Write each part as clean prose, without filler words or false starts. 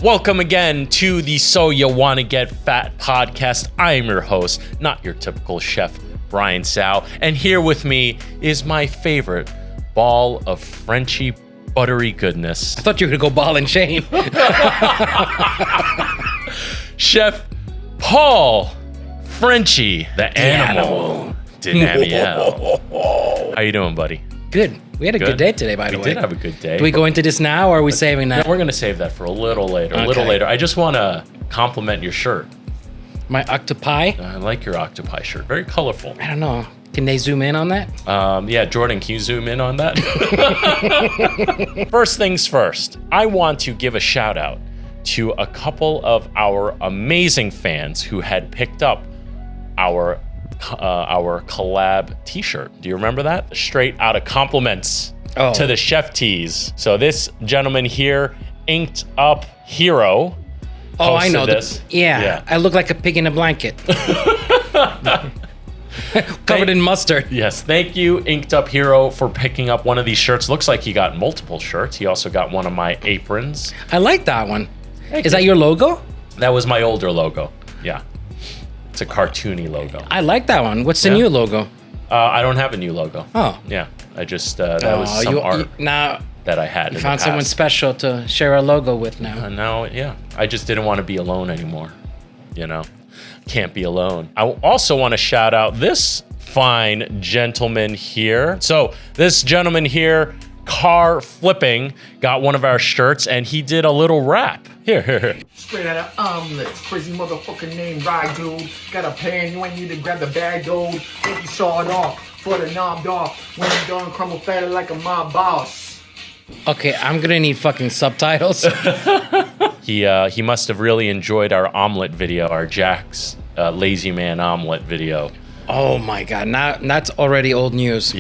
Welcome again to the So You Wanna Get Fat podcast. I am your host, not your typical chef, Brian Tsao. And here with me is my favorite ball of Frenchy buttery goodness. I thought you were gonna go ball and chain. Chef Paul Frenchy, the animal. Dynamiel. How you doing, buddy? Good. We had a good day today, by the way. We did have a good day. Do we go into this now, or are we saving that? No, we're going to save that for a little later. I just want to compliment your shirt. My octopi? I like your octopi shirt. Very colorful. I don't know. Can they zoom in on that? Yeah, Jordan, can you zoom in on that? First things first, I want to give a shout out to a couple of our amazing fans who had picked up our collab t-shirt. Do you remember that? Straight out of compliments to the chef tees. So this gentleman here, Inked Up Hero. Oh, I know this. Yeah, I look like a pig in a blanket. Covered in mustard. Yes, thank you, Inked Up Hero, for picking up one of these shirts. Looks like he got multiple shirts. He also got one of my aprons. I like that one. Is that your logo? That was my older logo. Yeah. It's a cartoony logo. I like that one. What's the new logo? I don't have a new logo. Oh. Yeah. I just, that was some art now that I had. You found someone special to share a logo with now. Now, yeah. I just didn't want to be alone anymore. You know? Can't be alone. I also want to shout out this fine gentleman here. So, this gentleman here, car flipping, got one of our shirts and he did a little rap. Here. Straight out of omelets, crazy motherfucker named Ride Dude. Got a pan, you ain't need to grab the bag, dude. Think you saw it off, for the knobbed off. When you done, crumble fatter like a mob boss. Okay, I'm gonna need fucking subtitles. He must have really enjoyed our omelet video, our Jack's Lazy Man omelet video. Oh my god, now that's already old news.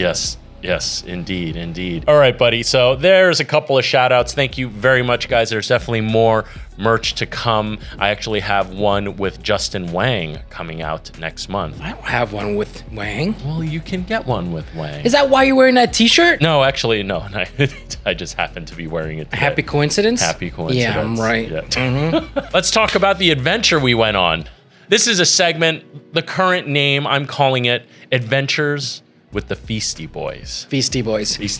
Yes, indeed. All right, buddy. So there's a couple of shout outs. Thank you very much, guys. There's definitely more merch to come. I actually have one with Justin Wang coming out next month. I don't have one with Wang. Well, you can get one with Wang. Is that why you're wearing that t-shirt? No, actually, no. I just happen to be wearing it today. Happy coincidence? Happy coincidence. Yeah, I'm right. Yeah. Mm-hmm. Let's talk about the adventure we went on. This is a segment, the current name, I'm calling it Adventures with the Feastie Boys. Feastie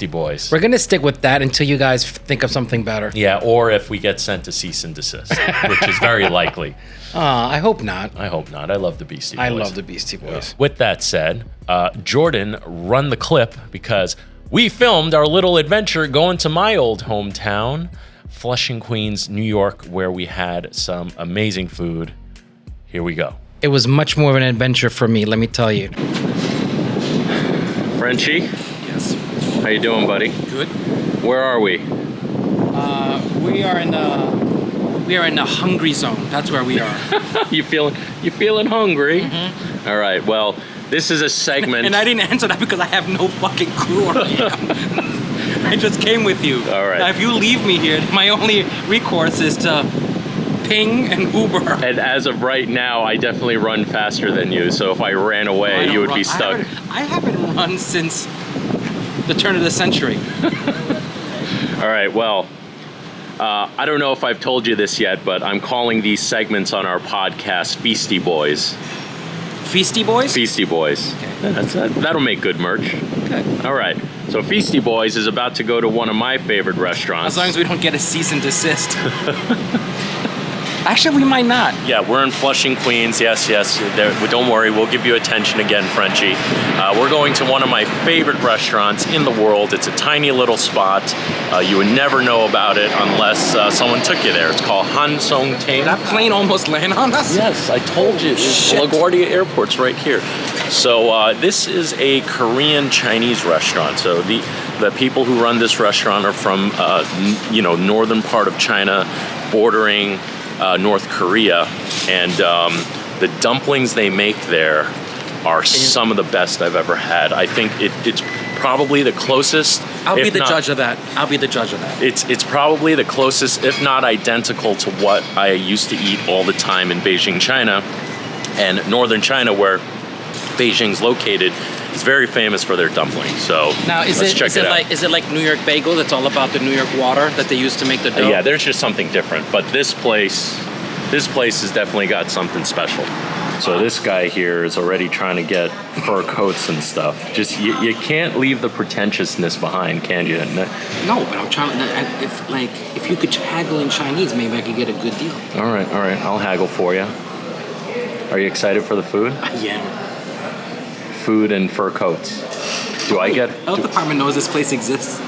Boys. We're going to stick with that until you guys think of something better. Yeah, or if we get sent to cease and desist, which is very likely. I hope not. I love the Beastie Boys. I love the Beastie Boys. Yeah. With that said, Jordan, run the clip because we filmed our little adventure going to my old hometown, Flushing, Queens, New York, where we had some amazing food. Here we go. It was much more of an adventure for me, let me tell you. Frenchy? Yes. How you doing, buddy? Good. Where are we? We are in the hungry zone. That's where we are. You feeling hungry? Mm-hmm. All right. Well, this is a segment. And I didn't answer that because I have no fucking clue where I am. I just came with you. All right. Now, if you leave me here, my only recourse is to ping and Uber. And as of right now, I definitely run faster than you. So if I ran away, you would be stuck. I haven't run since the turn of the century. All right. Well, I don't know if I've told you this yet, but I'm calling these segments on our podcast Feastie Boys. Feastie Boys? Feastie Boys. Okay. That'll make good merch. Okay. All right. So Feastie Boys is about to go to one of my favorite restaurants. As long as we don't get a cease and desist. Actually, we might not. Yeah, we're in Flushing, Queens. Yes. Don't worry, we'll give you attention again, Frenchy. We're going to one of my favorite restaurants in the world. It's a tiny little spot. You would never know about it unless someone took you there. It's called Song Ting. Did that plane almost land on us? Yes, I told you. LaGuardia Airport's right here. So this is a Korean Chinese restaurant. So the people who run this restaurant are from northern part of China, bordering North Korea, and the dumplings they make there are some of the best I've ever had. I think it's probably the closest. I'll be the judge of that. It's probably the closest, if not identical, to what I used to eat all the time in Beijing, China, and northern China, where Beijing's located. It's very famous for their dumplings. So Now, is let's it check is it it out. like New York bagel? That's all about the New York water that they use to make the dough. Yeah, there's just something different. But this place has definitely got something special. So this guy here is already trying to get fur coats and stuff. Just you can't leave the pretentiousness behind, can you? No, but I'm trying. If you could haggle in Chinese, maybe I could get a good deal. All right. I'll haggle for you. Are you excited for the food? Yeah. Food and fur coats. Do I get? Health department knows this place exists.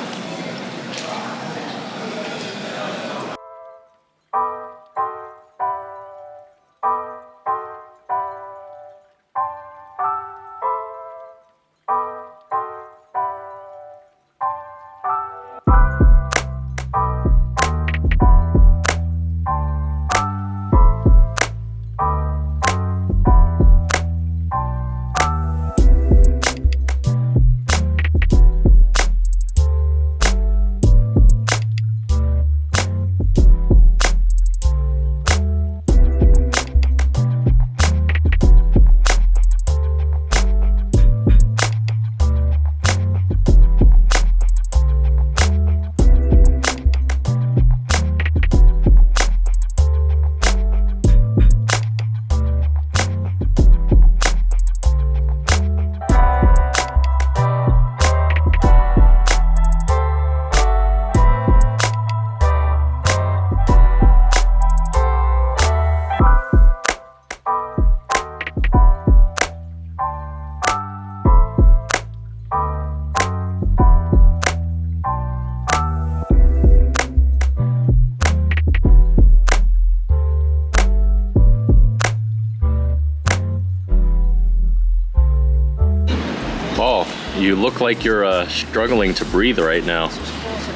Oh, you look like you're struggling to breathe right now.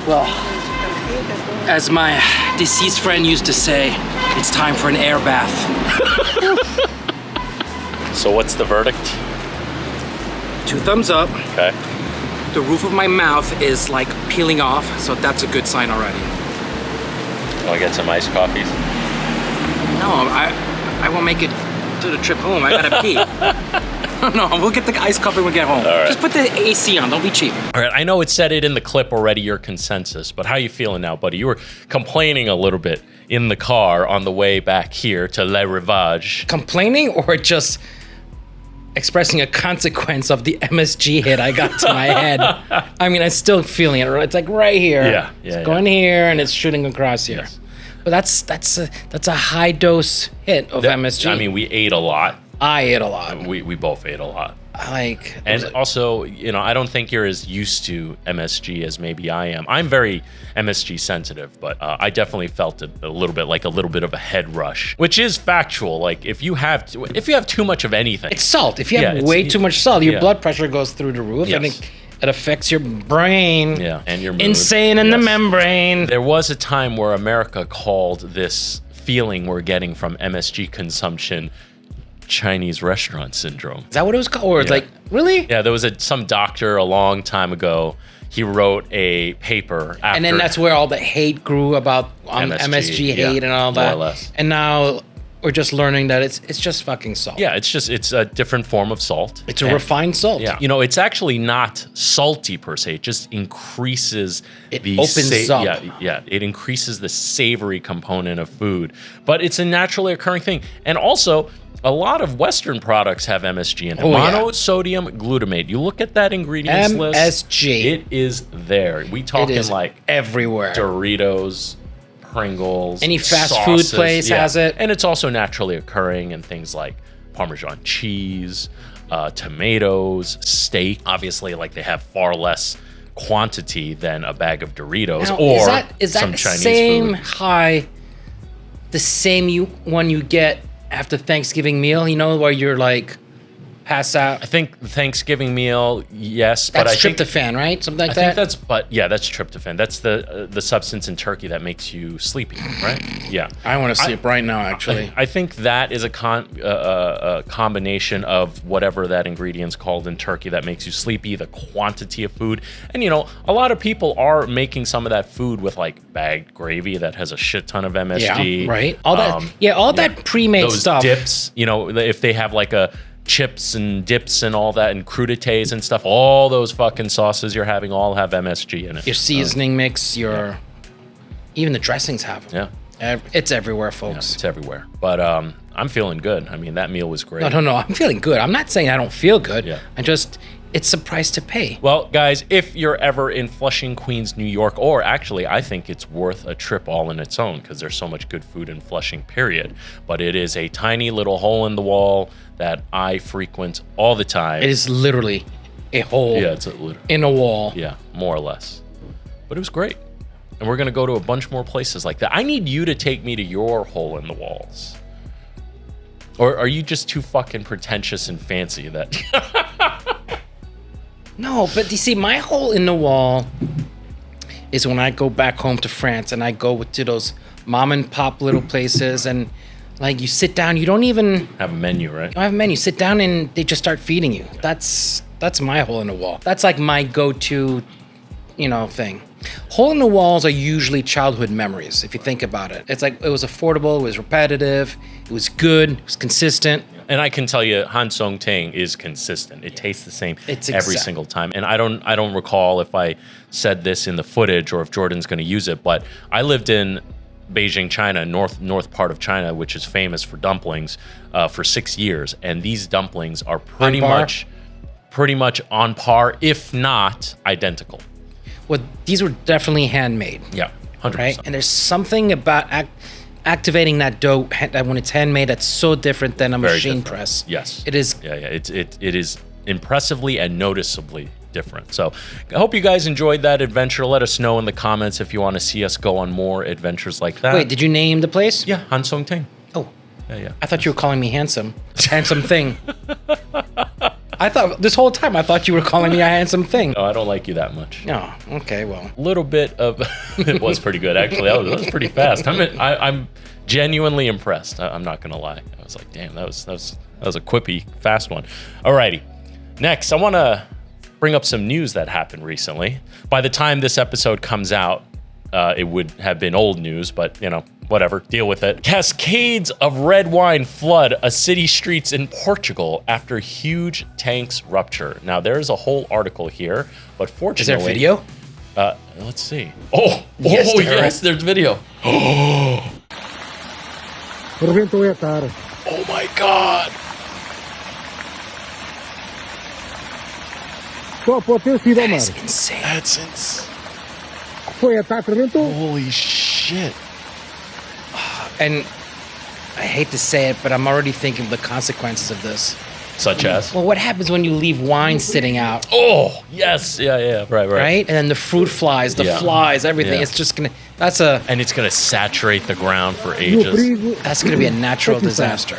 Well, as my deceased friend used to say, it's time for an air bath. So what's the verdict? 2 thumbs up. Okay. The roof of my mouth is like peeling off, so that's a good sign already. Want to get some iced coffees? No, I won't make it to the trip home. I gotta pee. No, we'll get the iced coffee when we get home. right. Just put the AC on, don't be cheap. All right, I know it said it in the clip already, your consensus, but how you feeling now, buddy? You were complaining a little bit in the car on the way back here to Le Rivage. Complaining or just expressing a consequence of the MSG hit I got to my head? I mean, I'm still feeling it. It's like right here. Yeah, It's going here and it's shooting across here. Yes. But that's a high dose hit of MSG. I mean, we ate a lot. I ate a lot. We both ate a lot. And Also, I don't think you're as used to MSG as maybe I am. I'm very MSG sensitive, but I definitely felt it a little bit of a head rush, which is factual. Like if you have too much of anything, it's salt. If you have way too much salt, your blood pressure goes through the roof, and it affects your brain. Yeah, and your mood. Insane in the membrane. There was a time where America called this feeling we're getting from MSG consumption Chinese restaurant syndrome. Is that what it was called? Or it's like, really? Yeah, there was some doctor a long time ago. He wrote a paper after, and then that's where all the hate grew about MSG hate and all that. More or less. And now we're just learning that it's just fucking salt. Yeah, it's a different form of salt. It's a refined salt. Yeah, it's actually not salty per se. It just increases the opens up. Yeah, it increases the savory component of food. But it's a naturally occurring thing, and also a lot of Western products have MSG in it. Monosodium glutamate. You look at that ingredients list. MSG. It is there. We talking like everywhere. Doritos, Pringles, any fast sauces, food place has it. And it's also naturally occurring in things like Parmesan cheese, tomatoes, steak. Obviously, like they have far less quantity than a bag of Doritos now, is that some Chinese same food. high, the same one you get after Thanksgiving meal, where you're like pass out? I think the Thanksgiving meal, yes, but that's I think tryptophan, right? Something like I that. That's tryptophan. That's the substance in turkey that makes you sleepy, right? Yeah. I want to sleep right now, actually. I think that is a combination of whatever that ingredient's called in turkey that makes you sleepy, the quantity of food, and a lot of people are making some of that food with like bagged gravy that has a shit ton of MSG. Yeah, right. All that, all that pre-made those stuff. Dips, if they have like a chips and dips and all that, and crudités and stuff. All those fucking sauces you're having all have MSG in it. Your seasoning mix, even the dressings have them. Yeah. It's everywhere, folks. Yeah, it's everywhere. But I'm feeling good. I mean, that meal was great. No. I'm feeling good. I'm not saying I don't feel good. Yeah. It's a price to pay. Well, guys, if you're ever in Flushing, Queens, New York, or actually, I think it's worth a trip all in its own because there's so much good food in Flushing, period. But it is a tiny little hole in the wall that I frequent all the time. It is literally a hole in a wall. Yeah, more or less. But it was great. And we're going to go to a bunch more places like that. I need you to take me to your hole in the walls. Or are you just too fucking pretentious and fancy that... No, but you see, my hole in the wall is when I go back home to France and I go to those mom and pop little places and like you sit down, you don't even have a menu, right? You don't have a menu. Sit down and they just start feeding you. That's my hole in the wall. That's like my go-to, thing. Hole in the walls are usually childhood memories, if you think about it. It's like it was affordable, it was repetitive, it was good, it was consistent. And I can tell you, Song Ting is consistent. It tastes the same every single time. And I don't recall if I said this in the footage or if Jordan's going to use it, but I lived in Beijing, China, north part of China, which is famous for dumplings, for 6 years. And these dumplings are pretty much on par, if not identical. Well, these were definitely handmade. Yeah, 100%. Right? And there's something about activating that dough that when it's handmade that's so different than a machine press. Yes. It is. Yeah. It is impressively and noticeably different. So I hope you guys enjoyed that adventure. Let us know in the comments if you want to see us go on more adventures like that. Wait, did you name the place? Yeah, Song Ting. Oh. Yeah. I thought you were calling me handsome. Handsome thing. I thought this whole time you were calling me a handsome thing. No, I don't like you that much. Oh, okay, well. A little bit of it was pretty good actually. That was pretty fast. I'm genuinely impressed. I'm not gonna lie. I was like, damn, that was a quippy, fast one. Alrighty. Next, I want to bring up some news that happened recently. By the time this episode comes out, it would have been old news, but whatever, deal with it. Cascades of red wine flood a city streets in Portugal after huge tanks rupture. Now, there's a whole article here, but fortunately... Is there video? Let's see. Oh, yes, there's video. Oh my God. That's insane. That's insane. Holy shit. And I hate to say it, but I'm already thinking of the consequences of this. Such as? Well, what happens when you leave wine sitting out? Oh, yes. Yeah. Right. Right? And then the fruit flies, flies, everything. Yeah. It's just going to... And it's going to saturate the ground for ages. That's going to be a natural disaster.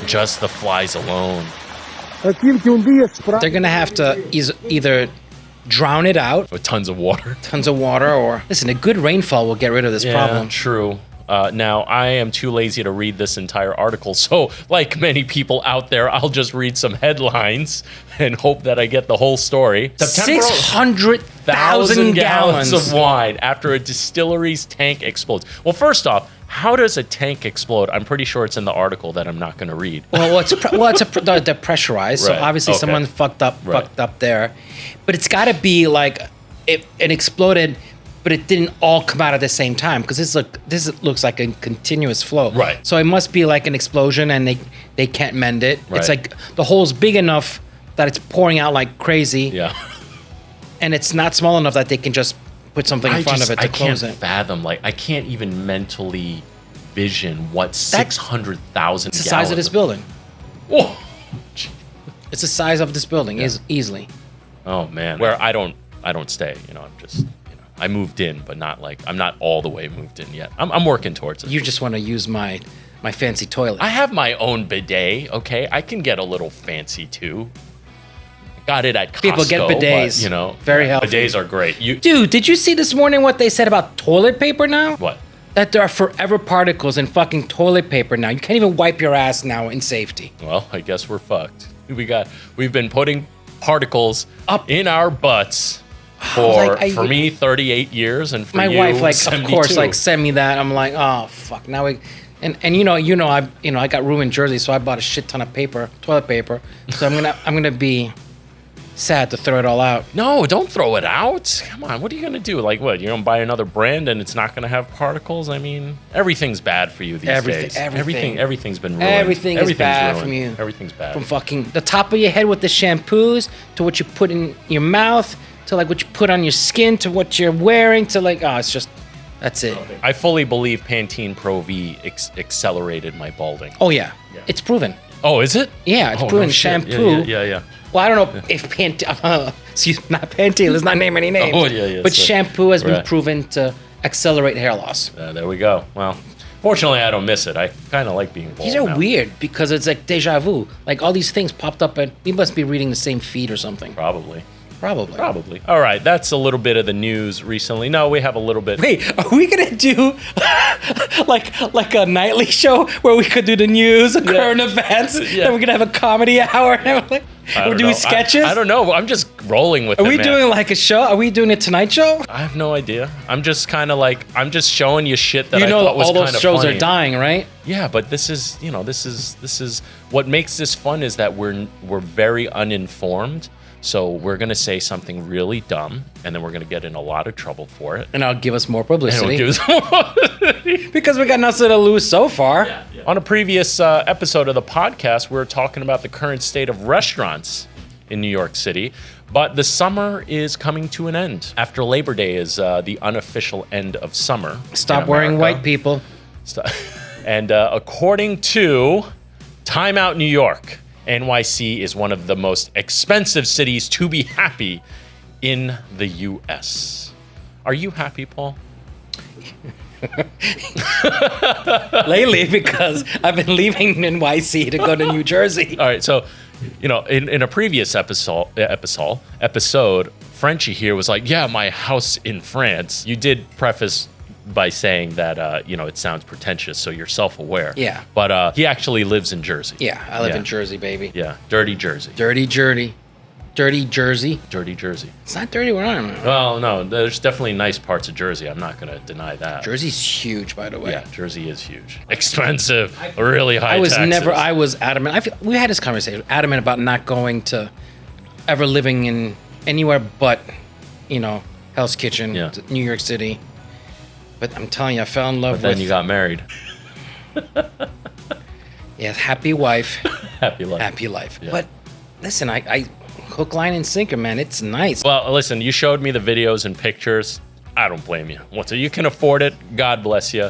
Just the flies alone. They're going to have to either drown it out with tons of water, or listen, a good rainfall will get rid of this problem. True. Now, I am too lazy to read this entire article, so like many people out there, I'll just read some headlines and hope that I get the whole story. 600,000 gallons of wine after a distillery's tank explodes. Well, first off, how does a tank explode? I'm pretty sure it's in the article that I'm not going to read. They're pressurized, so obviously someone fucked up there. But it's got to be like it exploded, but it didn't all come out at the same time because this looks like a continuous flow. Right. So it must be like an explosion, and they can't mend it. Right. It's like the hole's big enough that it's pouring out like crazy. Yeah. And it's not small enough that they can just put something in front of it to close it. I can't fathom, I can't even mentally vision what 600,000 gallons. It's the size of this building. Oh. It's the size of this building, easily. Oh man, where I don't stay. I'm just, I moved in, but not I'm not all the way moved in yet. I'm working towards it. You just want to use my fancy toilet. I have my own bidet. Okay, I can get a little fancy too. Got it at Costco. People get bidets. But, very healthy. Bidets are great. Dude, did you see this morning what they said about toilet paper now? What? That there are forever particles in fucking toilet paper now. You can't even wipe your ass now in safety. Well, I guess we're fucked. We've been putting particles up in our butts for me 38 years, and for my you, wife, 72. of course, send me that. I'm like, oh fuck. Now And I got room in Jersey, so I bought a shit ton of toilet paper. So I'm gonna be sad to throw it all out. No, don't throw it out. Come on, what are you gonna do? Like what? You're gonna buy another brand and it's not gonna have particles? I mean, everything's bad for you these days. Everything's been ruined. Everything is bad from you. Everything's bad. From fucking the top of your head with the shampoos to what you put in your mouth to like what you put on your skin to what you're wearing to like it's just that's it. I fully believe Pantene Pro V accelerated my balding. Oh yeah. It's proven. Oh, is it? Yeah, it's proven. No Shampoo. Yeah. Well, I don't know if Pantene, not Pantene, let's not name any names. Oh, yeah. But shampoo has been proven to accelerate hair loss. There we go. Well, fortunately, I don't miss it. I kind of like being bald. These are now. weird because it's like deja vu. Like all these things popped up and we must be reading the same feed or something. Probably. Probably. All right, that's a little bit of the news recently. No, we have a little bit. Wait, are we gonna do like a nightly show where we could do the news, current events, and we're gonna have a comedy hour and we're doing sketches? I don't know. I'm just rolling with it. Are we doing like a show? Are we doing a Tonight Show? I have no idea. I'm just kind of like I'm just showing you shit that I thought was all kind of those shows funny. are dying, right? Yeah, but this is what makes this fun is that we're very uninformed. So we're going to say something really dumb, and then we're going to get in a lot of trouble for it. And it'll give us more publicity. Because because we got nothing to lose so far. Yeah. On a previous episode of the podcast, we were talking about the current state of restaurants in New York City. But the summer is coming to an end. After Labor Day is the unofficial end of summer. Stop wearing white people. And according to Time Out New York, NYC is one of the most expensive cities to be happy in the U.S. Are you happy, Paul? Lately, because I've been leaving NYC to go to New Jersey. All right, so, in a previous episode, Frenchy here was like, yeah, my house in France. You did preface by saying that, it sounds pretentious, so you're self-aware. Yeah. But he actually lives in Jersey. Yeah, I live in Jersey, baby. Yeah, dirty Jersey. Dirty Jersey. Dirty Jersey. Dirty Jersey. It's not dirty where I am. Well, no, there's definitely nice parts of Jersey. I'm not going to deny that. Jersey's huge, by the way. Yeah, Jersey is huge. Expensive, really high taxes. I was adamant. We had this conversation, adamant about not going to ever living in anywhere but, Hell's Kitchen, New York City. But I'm telling you, I fell in love with... Then you got married. Yeah, happy wife. Happy life. Happy life. Yeah. But listen, I hook, line, and sinker, man. It's nice. Well, listen, you showed me the videos and pictures. I don't blame you. So you can afford it. God bless you.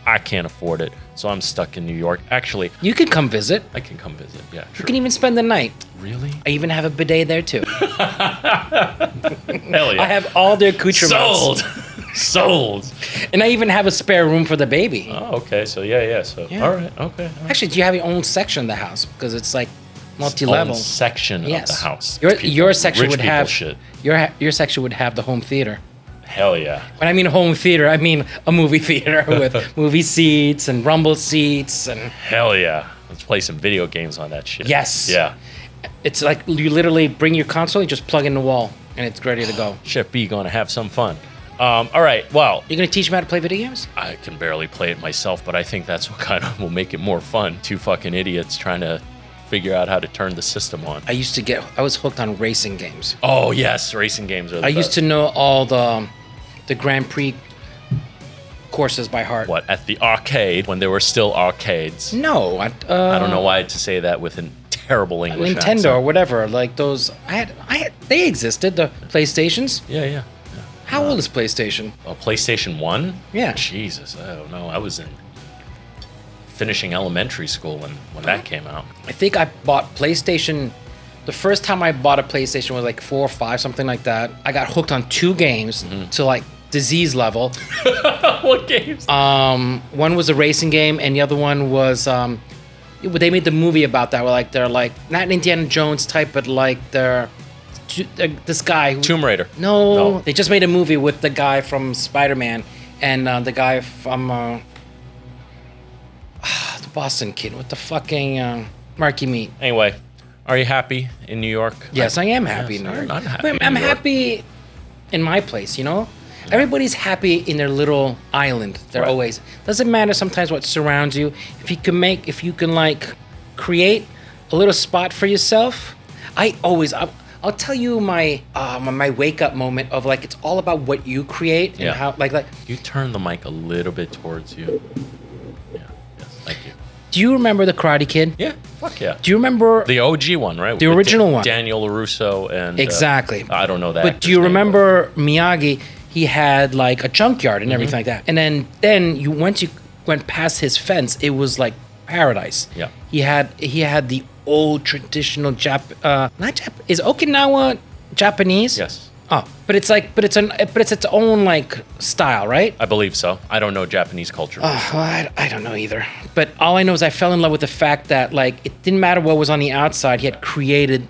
I can't afford it. So I'm stuck in New York. Actually... You can come visit. I can come visit, yeah. True. You can even spend the night. Really? I even have a bidet there, too. Hell yeah. I have all the accoutrements. Sold. And I even have a spare room for the baby. Oh, okay. So, yeah. So, all right. Okay. Actually, do you have your own section of the house? Because it's like multi-level. Own section of the house. Your section would have... Shit. Your section would have the home theater. Hell yeah. When I mean home theater, I mean a movie theater with movie seats and rumble seats and... Hell yeah. Let's play some video games on that shit. Yes. Yeah. It's like you literally bring your console, you just plug in the wall, and it's ready to go. Chef B gonna have some fun. All right, well... You're gonna teach me how to play video games? I can barely play it myself, but I think that's what kind of will make it more fun. Two fucking idiots trying to figure out how to turn the system on. I was hooked on racing games. Oh, yes, racing games are the best. I used to know all the Grand Prix courses by heart. What, at the arcade, when there were still arcades? No. I don't know why to say that with a terrible English Nintendo accent. or whatever, like those... they existed, the PlayStations. Yeah. How old is PlayStation? Oh, PlayStation 1? Yeah. Jesus, I don't know. I was finishing elementary school when that came out. I think I bought PlayStation... The first time I bought a PlayStation was like 4 or 5, something like that. I got hooked on 2 games to like disease level. What games? One was a racing game, and the other one was... they made the movie about that, where like they're like... Not Indiana Jones type, but like they're... This guy... Tomb Raider. No, they just made a movie with the guy from Spider-Man and the guy from the Boston kid with the fucking Marky Meat. Anyway, are you happy in New York? Yes, I am happy in New York. I'm happy. I'm happy in my place, Everybody's happy in their little island. They're always, doesn't matter sometimes what surrounds you. If you can like create a little spot for yourself. I'll tell you my my wake up moment of like, it's all about what you create and how like. You turn the mic a little bit towards you. Yeah. Yes. Thank you. Do you remember the Karate Kid? Yeah. Fuck yeah. Do you remember the OG one, right? The original one. Daniel LaRusso and exactly. I don't know that. But do you remember Miyagi? He had like a junkyard and everything like that. And then you once you went past his fence, it was like paradise. Yeah. He had the old traditional is Okinawa Japanese? Yes. Oh, but it's its own like style, right? I believe so. I don't know Japanese culture. Well, I don't know either. But all I know is I fell in love with the fact that like it didn't matter what was on the outside. He had created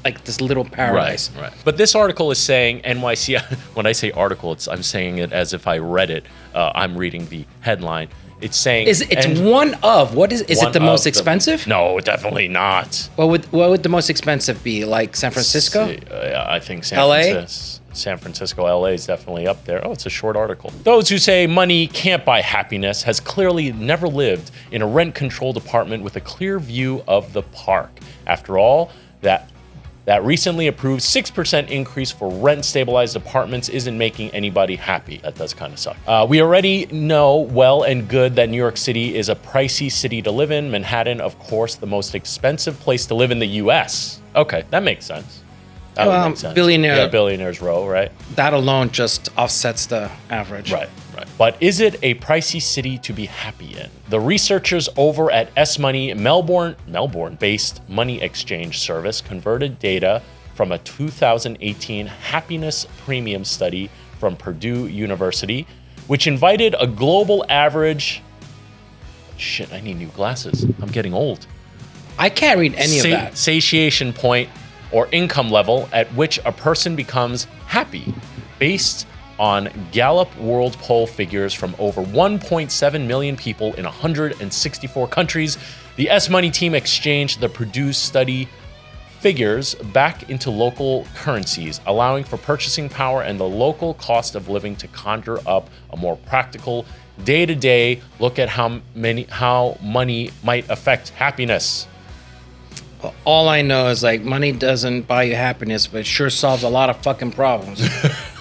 like this little paradise. Right. But this article is saying NYC. When I say article, I'm saying it as if I read it. I'm reading the headline. It's saying it's one of what is it the most expensive? No, definitely not. What would the most expensive be? Like San Francisco? I think San Francisco, LA is definitely up there. Oh, it's a short article. Those who say money can't buy happiness has clearly never lived in a rent-controlled apartment with a clear view of the park. After all, that recently approved 6% increase for rent-stabilized apartments isn't making anybody happy. That does kind of suck. We already know well and good that New York City is a pricey city to live in. Manhattan, of course, the most expensive place to live in the U.S. Okay, that makes sense. That would make sense. Billionaires Row, right? That alone just offsets the average. Right. But is it a pricey city to be happy in? The researchers over at S-Money, Melbourne-based money exchange service, converted data from a 2018 happiness premium study from Purdue University, which invited a global average. Shit, I need new glasses. I'm getting old. I can't read any of that. Satiation point or income level at which a person becomes happy, based on Gallup World Poll figures from over 1.7 million people in 164 countries. The S-Money team exchanged the Purdue study figures back into local currencies, allowing for purchasing power and the local cost of living to conjure up a more practical day-to-day look at how money might affect happiness. All I know is like money doesn't buy you happiness, but it sure solves a lot of fucking problems.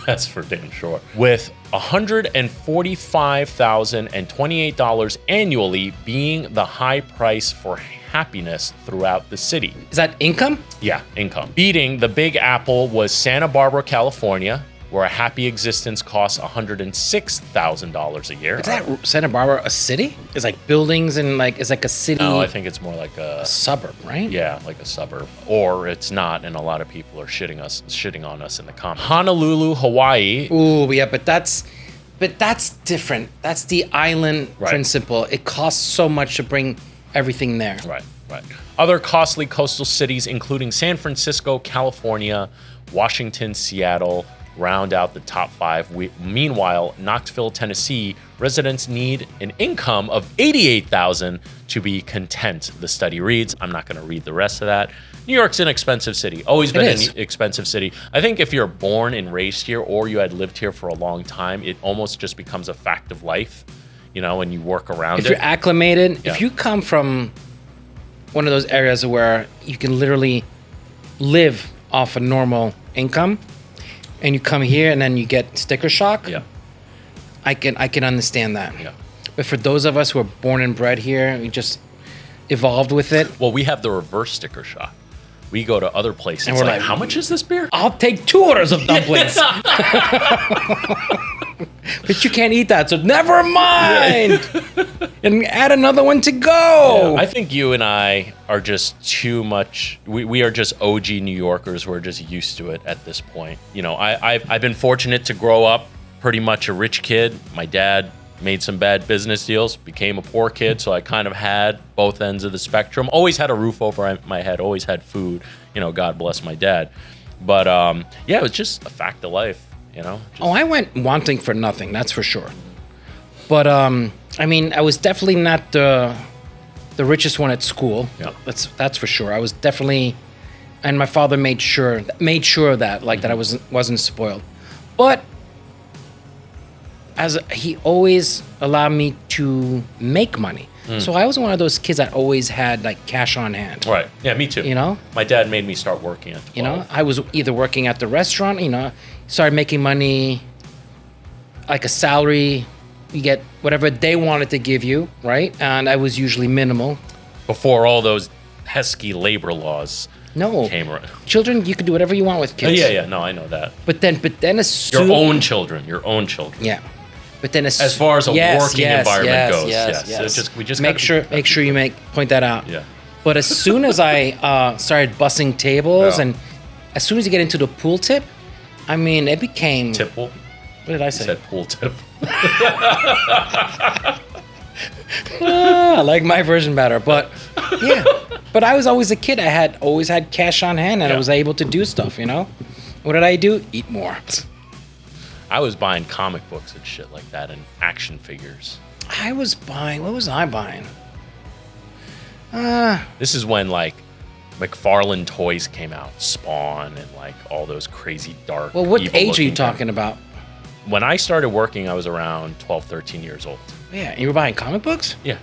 That's for damn sure. With $145,028 annually being the high price for happiness throughout the city. Is that income? Yeah, income. Beating the Big Apple was Santa Barbara, California, where a happy existence costs $106,000 a year. Is that Santa Barbara a city? It's like buildings and like, it's like a city. No, I think it's more like a suburb, right? Yeah, like a suburb. Or it's not, and a lot of people are shitting on us in the comments. Honolulu, Hawaii. Ooh, yeah, but that's different. That's the island principle. It costs so much to bring everything there. Right. Other costly coastal cities, including San Francisco, California, Washington, Seattle, round out the top 5. Meanwhile, Knoxville, Tennessee, residents need an income of $88,000 to be content, the study reads. I'm not going to read the rest of that. New York's an expensive city. Always been an expensive city. I think if you're born and raised here or you had lived here for a long time, it almost just becomes a fact of life, and you work around it. If you're acclimated, if you come from one of those areas where you can literally live off a normal income, and you come here and then you get sticker shock. Yeah, I can understand that. Yeah, but for those of us who are born and bred here, we just evolved with it. Well, we have the reverse sticker shock. We go to other places and we're like, how much is this beer? I'll take 2 orders of dumplings. But you can't eat that, so never mind. And add another one to go. Yeah, I think you and I are just too much. We are just OG New Yorkers. We're just used to it at this point. I've been fortunate to grow up pretty much a rich kid. My dad made some bad business deals, became a poor kid, so I kind of had both ends of the spectrum. Always had a roof over my head, always had food. God bless my dad. But it was just a fact of life. I went wanting for nothing, that's for sure. But I was definitely not the richest one at school. Yeah. That's for sure. I was definitely, and my father made sure of that, like that I wasn't spoiled. But he always allowed me to make money. So I was one of those kids that always had like cash on hand. Right. Yeah, me too. You know? My dad made me start working at 12. You know, I was either working at the restaurant, started making money, like a salary. You get whatever they wanted to give you, right? And I was usually minimal. Before all those pesky labor laws came around. Children, you could do whatever you want with kids. Yeah. No, I know that. But then as soon... Your own children. Yeah. But then as far as a working environment goes, yes. So make sure you point that out. Yeah. But as soon as I started bussing tables, and as soon as you get into the pool tip, I mean, it became tip pool. What did I say? You said pool tip. I like my version better, but yeah. But I was always a kid. I always had cash on hand, and I was able to do stuff. What did I do? Eat more. I was buying comic books and shit like that, and action figures. What was I buying? This is when like McFarlane toys came out, Spawn, and like all those crazy dark. Well, what age are you talking about? When I started working, I was around 12, 13 years old. Yeah, and you were buying comic books? Yeah.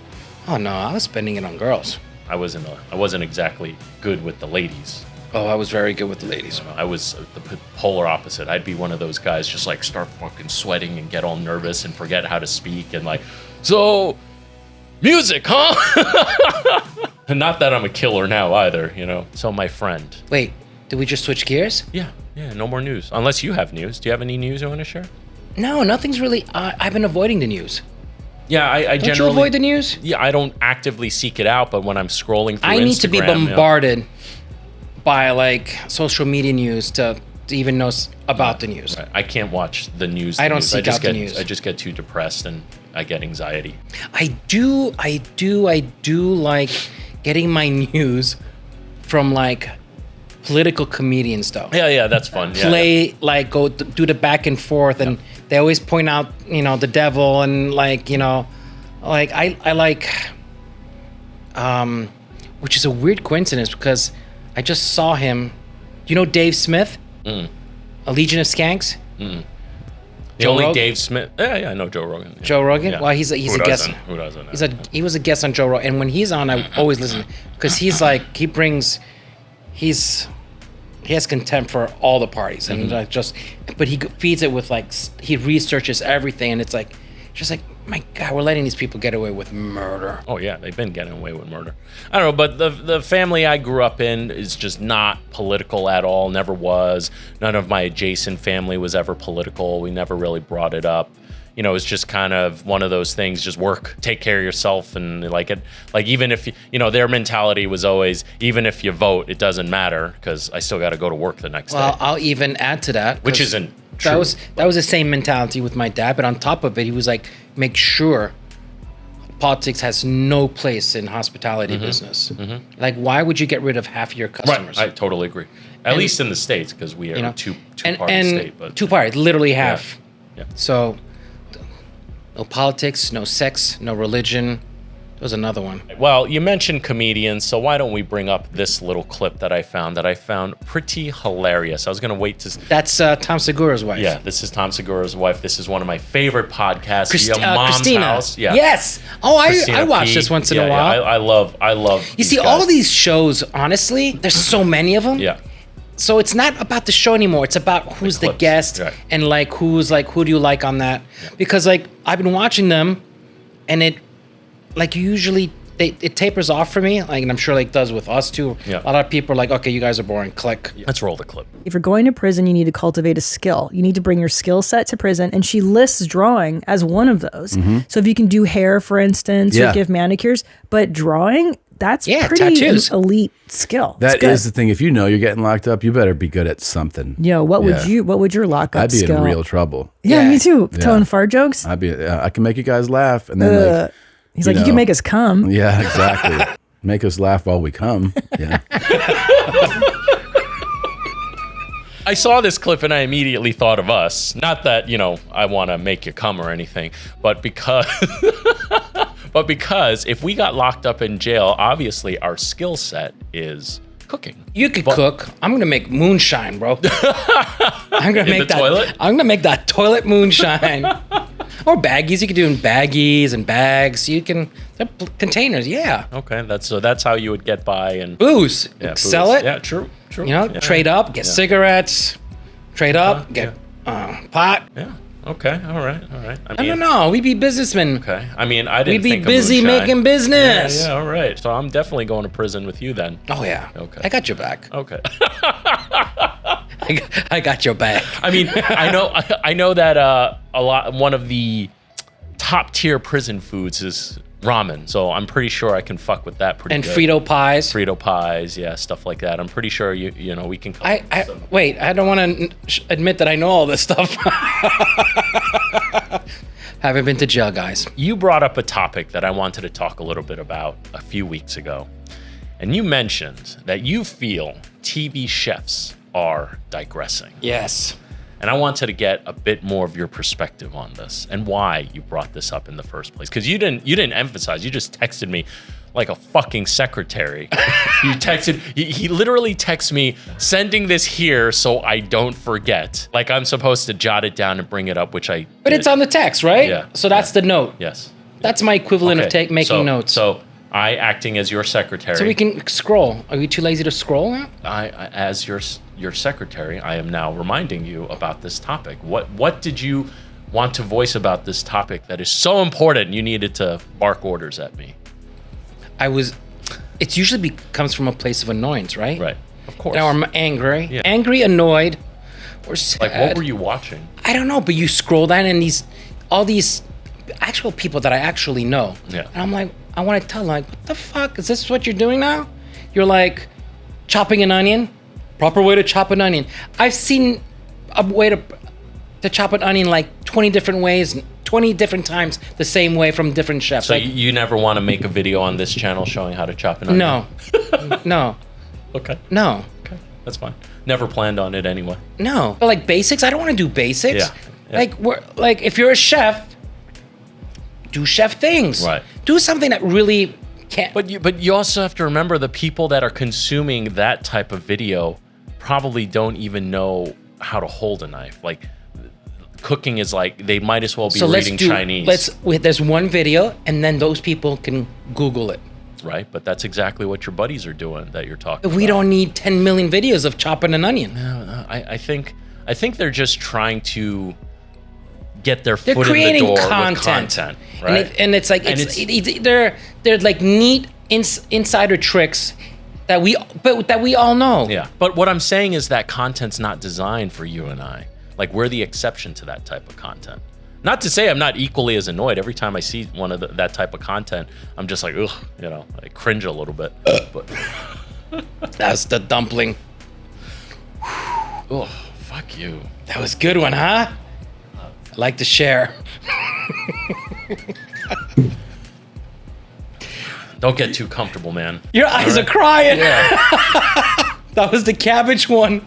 Oh no, I was spending it on girls. I wasn't exactly good with the ladies. Oh, I was very good with the ladies. I was the polar opposite. I'd be one of those guys just like start fucking sweating and get all nervous and forget how to speak and like, so music, huh? And not that I'm a killer now either, So my friend. Wait, did we just switch gears? Yeah, no more news. Unless you have news. Do you have any news you want to share? No, nothing's really. I've been avoiding the news. Yeah, I Don't you avoid the news? Yeah, I don't actively seek it out, but when I'm scrolling through Instagram, I need to be bombarded by like social media news to even know about the news. Right. I can't watch the news. I don't seek out the news. I just get too depressed and I get anxiety. I do like getting my news from like political comedian stuff. Yeah, that's fun. Like go do the back and forth, and they always point out, the devil, and like, like I like, which is a weird coincidence because I just saw him. Do you know Dave Smith? A Legion of Skanks? The only Dave Smith. Yeah, I know Joe Rogan. Yeah. Joe Rogan? Yeah. Well, he's a guest. Who doesn't? He was a guest on Joe Rogan, and when he's on, I always listen because he has contempt for all the parties, and but he feeds it with like, he researches everything, and it's like, just like, my God, we're letting these people get away with murder. Oh yeah, they've been getting away with murder. I don't know, but the family I grew up in is just not political at all. Never was. None of my adjacent family was ever political. We never really brought it up. It's just kind of one of those things, just work, take care of yourself, and like it. Like even if their mentality was always, even if you vote, it doesn't matter because I still got to go to work the next day. Well, I'll even add to that, which isn't true. That was the same mentality with my dad, but on top of it, he was like, make sure politics has no place in hospitality business. Like, why would you get rid of half of your customers? Right, I totally agree. At least in the States, because we are a two-party state. But two parties, literally half. Yeah. So, no politics, no sex, no religion. There was another one. Well, you mentioned comedians, so why don't we bring up this little clip that I found pretty hilarious. I was going to wait to... That's Tom Segura's wife. Yeah, this is Tom Segura's wife. This is one of my favorite podcasts. Your Mom's Christina. House. Yeah. Yes. Oh, I watch this once in a while. I love You see, all of these shows, honestly, there's so many of them. Yeah. So it's not about the show anymore. It's about who's the guest, and like who do you like on that? Yeah. Because like I've been watching them, and it like usually it tapers off for me. Like, and I'm sure like it does with us too. Yeah. A lot of people are like, okay, you guys are boring. Click. Let's roll the clip. If you're going to prison, you need to cultivate a skill. You need to bring your skill set to prison, and she lists drawing as one of those. So if you can do hair, for instance, or give manicures, but drawing. That's pretty an elite skill. That is the thing. If you're getting locked up, you better be good at something. What would your lockup skill? I'd be in real trouble. Yeah, me too. Telling fart jokes. I can make you guys laugh, and then he's like, you can make us come. Yeah, exactly. Make us laugh while we come. Yeah. I saw this clip and I immediately thought of us. Not that, I want to make you come or anything, but because if we got locked up in jail, obviously our skill set is cooking. You could cook. I'm gonna make moonshine, bro. I'm gonna make that toilet. I'm gonna make that toilet moonshine. Or baggies. You could do in baggies and bags. You can containers. Yeah. Okay, that's how you would get by and Booze. Sell it. Yeah, true. You know, trade up, get cigarettes. Trade up, get pot. Yeah. Okay. All right. I don't know. We be businessmen. Okay. I mean, I didn't. We be think busy making business. Yeah. All right. So I'm definitely going to prison with you then. Oh yeah. Okay. I got your back. Okay. I got your back. I mean, I know that one of the top tier prison foods is ramen, so I'm pretty sure I can fuck with that pretty and good. Frito pies. Frito pies, yeah, stuff like that. I'm pretty sure you know we can. Wait. I don't want to admit that I know all this stuff. Haven't been to jail, guys. You brought up a topic that I wanted to talk a little bit about a few weeks ago, and you mentioned that you feel TV chefs are digressing. Yes. And I wanted to get a bit more of your perspective on this and why you brought this up in the first place. Because you didn't emphasize. You just texted me like a fucking secretary. You texted. He literally texted me sending this here so I don't forget. Like I'm supposed to jot it down and bring it up, which I. But it's on the text, right? Yeah. So that's the note. Yes. That's my equivalent of making notes. So I, acting as your secretary. So we can scroll. Are you too lazy to scroll now? I as your secretary, I am now reminding you about this topic. What did you want to voice about this topic that is so important you needed to bark orders at me? It usually comes from a place of annoyance, right? Right, of course. Now I'm angry, Yeah. annoyed, or sad. Like, what were you watching? I don't know, but you scroll down and all these actual people that I actually know. Yeah. And I'm like, I want to tell them, like, what the fuck? Is this what you're doing now? You're like chopping an onion, proper way to chop an onion. I've seen a way to chop an onion like 20 different ways, 20 different times the same way from different chefs. So like, you never want to make a video on this channel showing how to chop an onion? No. Okay. No. Okay, that's fine. Never planned on it anyway. No. But like basics, I don't want to do basics. Yeah. Like if you're a chef, do chef things. Right. Do something that really can't. But you also have to remember the people that are consuming that type of video probably don't even know how to hold a knife. Like cooking is like they might as well be reading Chinese. There's one video, and then those people can Google it. Right, but that's exactly what your buddies are doing that you're talking about. We don't need 10 million videos of chopping an onion. No, I think they're just trying to get their foot creating in the door content. with content, right? And it's like they're like neat insider tricks that we all know. Yeah, but what I'm saying is that content's not designed for you and I. Like we're the exception to that type of content. Not to say I'm not equally as annoyed every time I see one of that type of content. I'm just like, ugh, you know, I cringe a little bit. But that's the dumpling. Oh, fuck you. That was a good one, huh? I like to share. Don't get too comfortable, man. Your eyes are crying. Yeah. That was the cabbage one.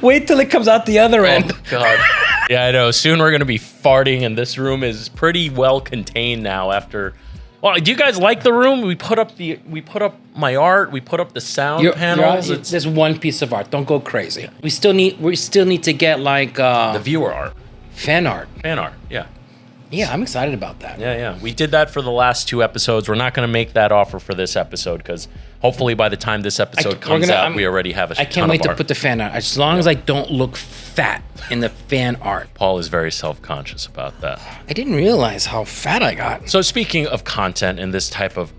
Wait till it comes out the other end. Oh, God. Yeah, I know. Soon we're going to be farting, and this room is pretty well contained now after... Well, do you guys like the room? We put up my art. We put up the sound panels. There's one piece of art. Don't go crazy. Yeah. We still need to get like... the viewer art. Fan art. Fan art, yeah. Yeah, I'm excited about that. Yeah. We did that for the last 2 episodes. We're not going to make that offer for this episode because hopefully by the time this episode comes out, we already have a I can't wait to put the fan art. As long as I don't look fat in the fan art. Paul is very self-conscious about that. I didn't realize how fat I got. So speaking of content and this type of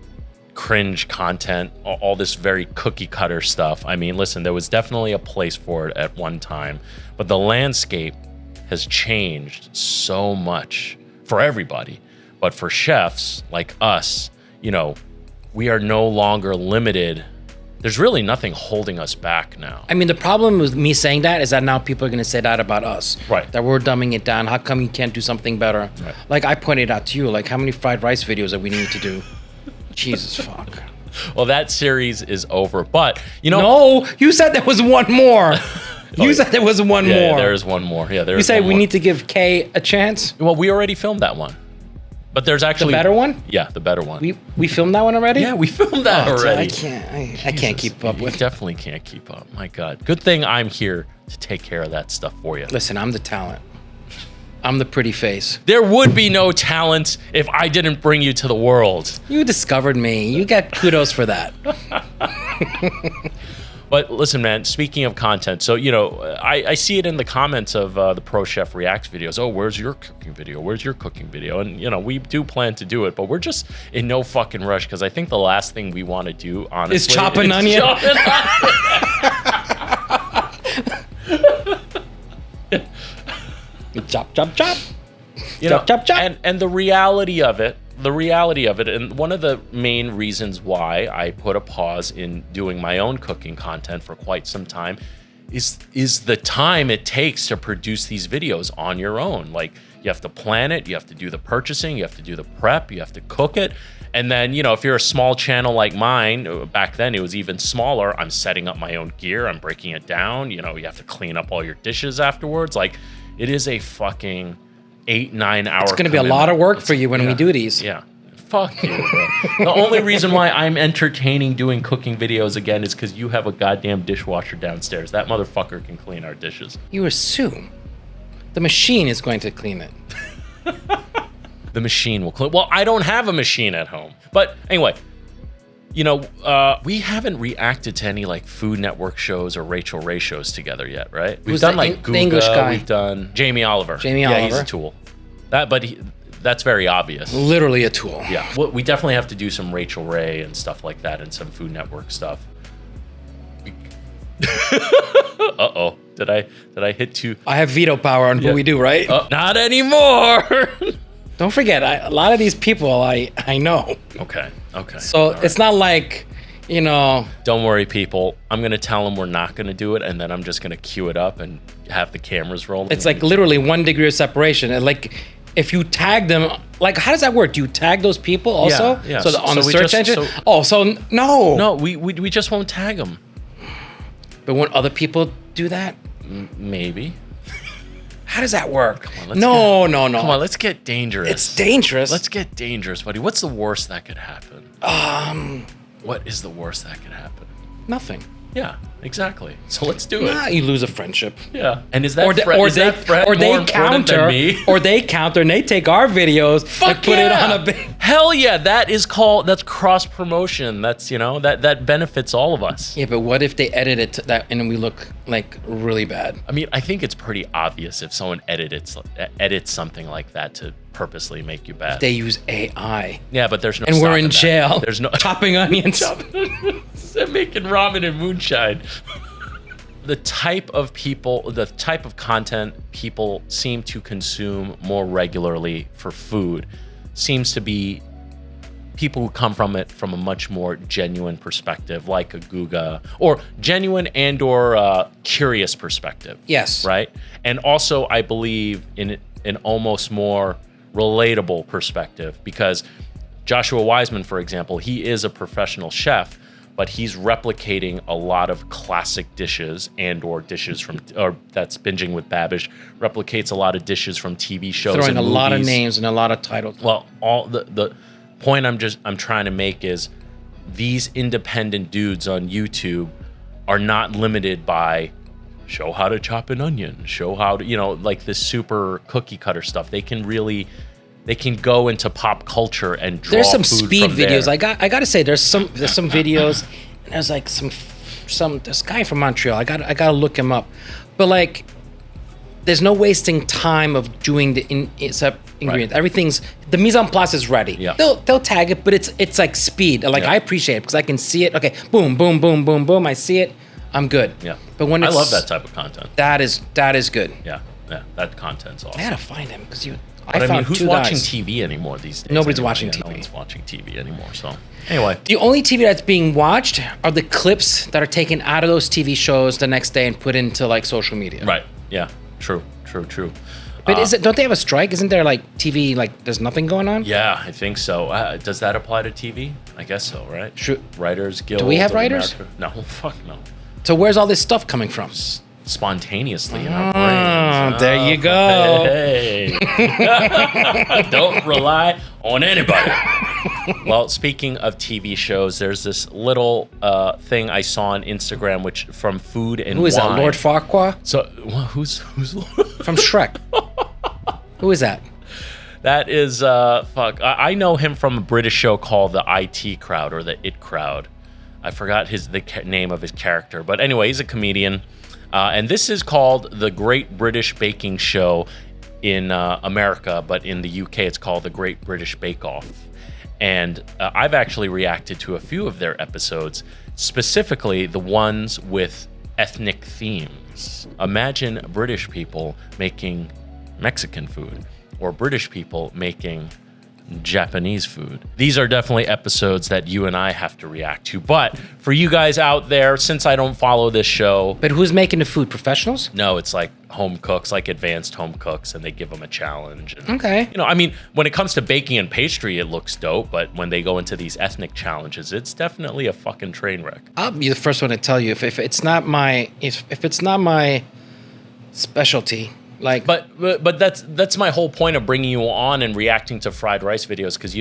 cringe content, all this very cookie cutter stuff, I mean, listen, there was definitely a place for it at one time, but the landscape has changed so much for everybody. But for chefs like us, you know, we are no longer limited. There's really nothing holding us back now. I mean, the problem with me saying that is that now people are going to say that about us. Right. That we're dumbing it down. How come you can't do something better? Right. Like I pointed out to you, like how many fried rice videos that we need to do. Jesus fuck. Well, that series is over, but you know. No, you said there was one more. You said there was one more. Yeah, there is one more. Yeah, You say we need to give Kay a chance? Well, we already filmed that one. But there's actually... The better one? Yeah, the better one. We filmed that one already? Yeah, we filmed that already. I can't keep up with You definitely can't keep up. My God. Good thing I'm here to take care of that stuff for you. Listen, I'm the talent. I'm the pretty face. There would be no talent if I didn't bring you to the world. You discovered me. You got kudos for that. But listen, man, speaking of content, so, you know, I see it in the comments of the Pro Chef Reacts videos. Oh, where's your cooking video? Where's your cooking video? And, you know, we do plan to do it, but we're just in no fucking rush because I think the last thing we want to do, honestly, is chop an onion. Chop, chop, chop. You chop, know, chop, chop. And the reality of it, and one of the main reasons why I put a pause in doing my own cooking content for quite some time is the time it takes to produce these videos on your own. Like, you have to plan it, you have to do the purchasing, you have to do the prep, you have to cook it. And then, you know, if you're a small channel like mine, back then it was even smaller, I'm setting up my own gear, I'm breaking it down, you know, you have to clean up all your dishes afterwards. Like, it is a fucking 8-9 hour. It's going to be a lot of work for you when we do these. Yeah. Fuck you, bro. The only reason why I'm entertaining doing cooking videos again is because you have a goddamn dishwasher downstairs. That motherfucker can clean our dishes. You assume the machine is going to clean it. The machine will clean. Well, I don't have a machine at home. But anyway, you know, we haven't reacted to any like Food Network shows or Rachel Ray shows together yet, right? We've Who's done the like the English Guga, guy? we've done Jamie Oliver. Jamie Yeah, he's Oliver. a tool. That's very obvious. Literally a tool. Yeah, well, we definitely have to do some Rachel Ray and stuff like that, and some Food Network stuff. Uh-oh, did I hit too? I have veto power on who we do, right? Not anymore. Don't forget, a lot of these people I know. Okay. So All right. it's not like, you know. Don't worry, people. I'm gonna tell them we're not gonna do it, and then I'm just gonna cue it up and have the cameras rolling. It's like literally 1 degree of separation. And like, if you tag them, like, how does that work? Do you tag those people also? Yeah. So on the we search just- engine? so- No. No, we just won't tag them. But won't other people do that? Maybe. How does that work? let's No. Come on, let's get dangerous. It's dangerous. Let's get dangerous, buddy. What's the worst that could happen? What is the worst that could happen? Nothing. Yeah, exactly. So let's do it. Nah, you lose a friendship. Yeah. And is that Or they counter and they take our videos and put it on a big. Hell yeah, that's cross promotion. That's, you know, that benefits all of us. Yeah, but what if they edit it to that and we look like really bad? I mean, I think it's pretty obvious if someone edits something like that to purposely make you bad. They use AI. Yeah, but there's no. And we're in stopping that. jail. There's no chopping onions. They're making ramen and moonshine. The type of content people seem to consume more regularly for food seems to be people who come from it from a much more genuine perspective, like a Guga, or genuine and or curious perspective. Yes. Right? And also, I believe in an almost more relatable perspective, because Joshua Wiseman, for example, he is a professional chef, but he's replicating a lot of classic dishes and or dishes from, or that's Binging with Babish, replicates a lot of dishes from TV shows Throwing and a movies. lot of names and a lot of titles. Well, all the point I'm trying to make is these independent dudes on YouTube are not limited by show how to chop an onion, show how to, you know, like this super cookie cutter stuff. They can go into pop culture and draw There's some food speed from videos. there. I gotta say, there's some videos, and there's like this guy from Montreal. I gotta look him up, but like, there's no wasting time of doing the ingredients. Right. Everything's the mise en place is ready. Yeah. They'll tag it, but it's like speed. Like, Yeah. I appreciate it because I can see it. Okay, boom, boom, boom, boom, boom. I see it. I'm good. Yeah. But when I it's, love that type of content. that is good. Yeah. That content's awesome. I gotta find him because But I mean, found who's 2 watching guys. TV anymore these days? Nobody's anyway? watching Yeah, TV. No one's watching TV anymore. So anyway, The only TV that's being watched are the clips that are taken out of those TV shows the next day and put into like social media. right? Yeah. True. But don't they have a strike? Isn't there like TV, like there's nothing going on? Yeah, I think so. Does that apply to TV? I guess so, right? Should- Writers Guild. Do we have of writers? America- No, fuck no. So where's all this stuff coming from? Spontaneously in our brains. There you go. Hey. Don't rely on anybody. Well, speaking of TV shows, there's this little thing I saw on Instagram, which from Food and Who is Wine. that? Lord Farquaad So who's from Shrek. Who is that? That is, fuck. I know him from a British show called the IT Crowd or the It Crowd. I forgot the name of his character. But anyway, he's a comedian. And this is called The Great British Baking Show in America. But in the UK, it's called The Great British Bake Off. And I've actually reacted to a few of their episodes, specifically the ones with ethnic themes. Imagine British people making Mexican food, or British people making Japanese food. These are definitely episodes that you and I have to react to. But for you guys out there, since I don't follow this show... But who's making the food? Professionals? No, it's like home cooks, like advanced home cooks, and they give them a challenge. And, Okay. I mean, when it comes to baking and pastry, it looks dope, but when they go into these ethnic challenges, it's definitely a fucking train wreck. I'll be the first one to tell you if it's not my specialty. Like, but that's my whole point of bringing you on and reacting to fried rice videos, because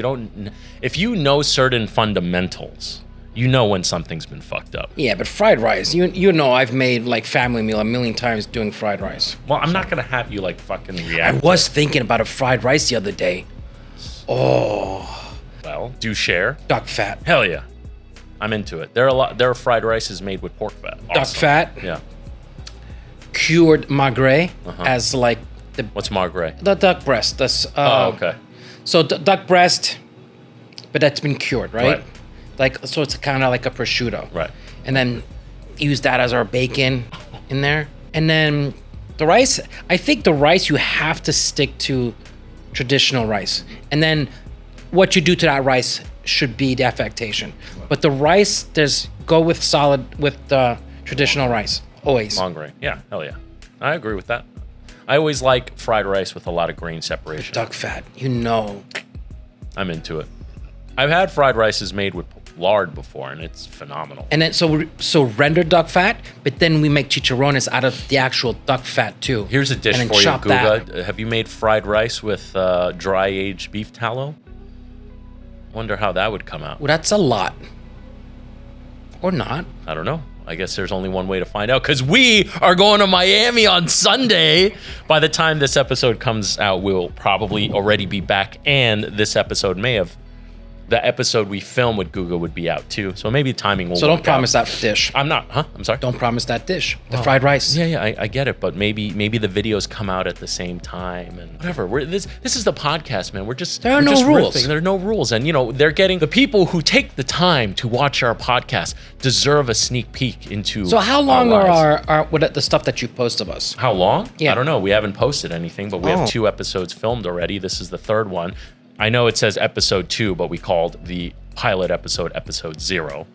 if you know certain fundamentals, you know when something's been fucked up. Yeah, but fried rice, you know, I've made like family meal a million times doing fried rice. Well, I'm not gonna have you like fucking I react. was thinking about a fried rice the other day. Oh, Well, do share. duck fat. Hell yeah, I'm into it. There are fried rices made with pork fat. Duck Awesome. fat, Yeah. cured magret as like What's Margray? the duck breast. That's Okay. So duck breast, but that's been cured, right? Right. Like, so it's kind of like a prosciutto. Right. And then use that as our bacon in there. And then the rice, I think the rice, you have to stick to traditional rice. And then what you do to that rice should be the affectation. But the rice, go with the traditional rice, always. Margray. Yeah. Hell yeah. I agree with that. I always like fried rice with a lot of grain separation. Duck fat, you know. I'm into it. I've had fried rices made with lard before, and it's phenomenal. And then so rendered duck fat, but then we make chicharrones out of the actual duck fat too. Here's a dish And then for you, chop that. Guga. Have you made fried rice with dry aged beef tallow? Wonder how that would come out. Well, that's a lot. Or not. I don't know. I guess there's only one way to find out, because we are going to Miami on Sunday. By the time this episode comes out, we'll probably already be back, and this episode the episode we filmed with Guga would be out too. So maybe timing will So work don't promise out. that dish. I'm not, I'm sorry. Don't promise that dish. The fried rice. Yeah, I get it, but maybe the videos come out at the same time and whatever. This is the podcast, man. We're just There are we're no just rules. riffing. There are no rules, and they're getting the people who take the time to watch our podcast deserve a sneak peek into. So how long our are lives. what the stuff that you post of us? How long? Yeah. I don't know. We haven't posted anything, but we have 2 episodes filmed already. This is the 3rd one. I know it says episode 2, but we called the pilot episode 0.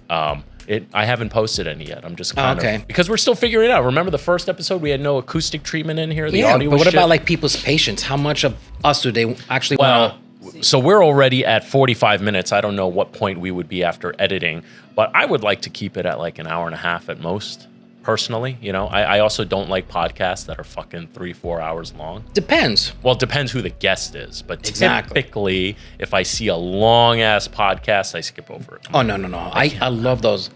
I haven't posted any yet. I'm just kind of because we're still figuring it out. Remember the first episode? We had no acoustic treatment in here. The audio but was what shit. about like people's patience? How much of us do they actually Well, want? so we're already at 45 minutes. I don't know what point we would be after editing, but I would like to keep it at like an hour and a half at most. Personally, I also don't like podcasts that are fucking 3-4 hours long. Depends. Well, it depends who the guest is, but Exactly. typically, if I see a long ass podcast, I skip over it. Oh no. I love those.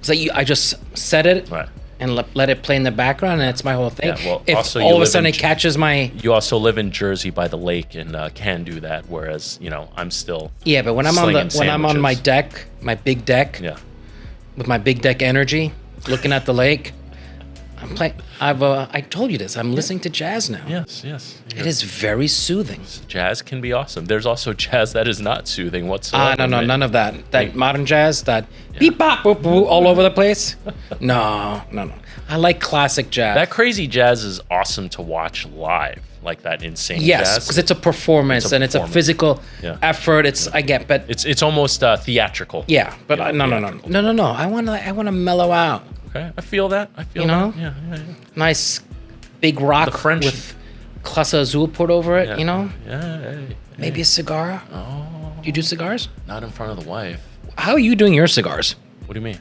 So I just set it Right. and let it play in the background, and it's my whole thing. Yeah, well, if also you all of a live sudden in it catches my You also live in Jersey by the lake and can do that, whereas I'm still but when I'm slinging on my sandwiches. deck, my big deck, Yeah. with my big deck energy, looking at the lake, I'm playing. I told you this. I'm listening to jazz now. Yes. It is very soothing. Jazz can be awesome. There's also jazz that is not soothing whatsoever. No, right? none of that. That modern jazz, that beep bop boop, boop, all over the place. No. I like classic jazz. That crazy jazz is awesome to watch live, like that insane Yes, jazz. because it's a performance It's a and it's a performance. physical Yeah. effort. I get, but It's almost theatrical. yeah, but Yeah, no. I want to mellow out. Okay, I feel that. I feel You know? that. Yeah. Nice big rock The French- with Classe Azul poured over it. Yeah. Maybe a cigar. Oh, you do cigars? Not in front of the wife. How are you doing your cigars? What do you mean?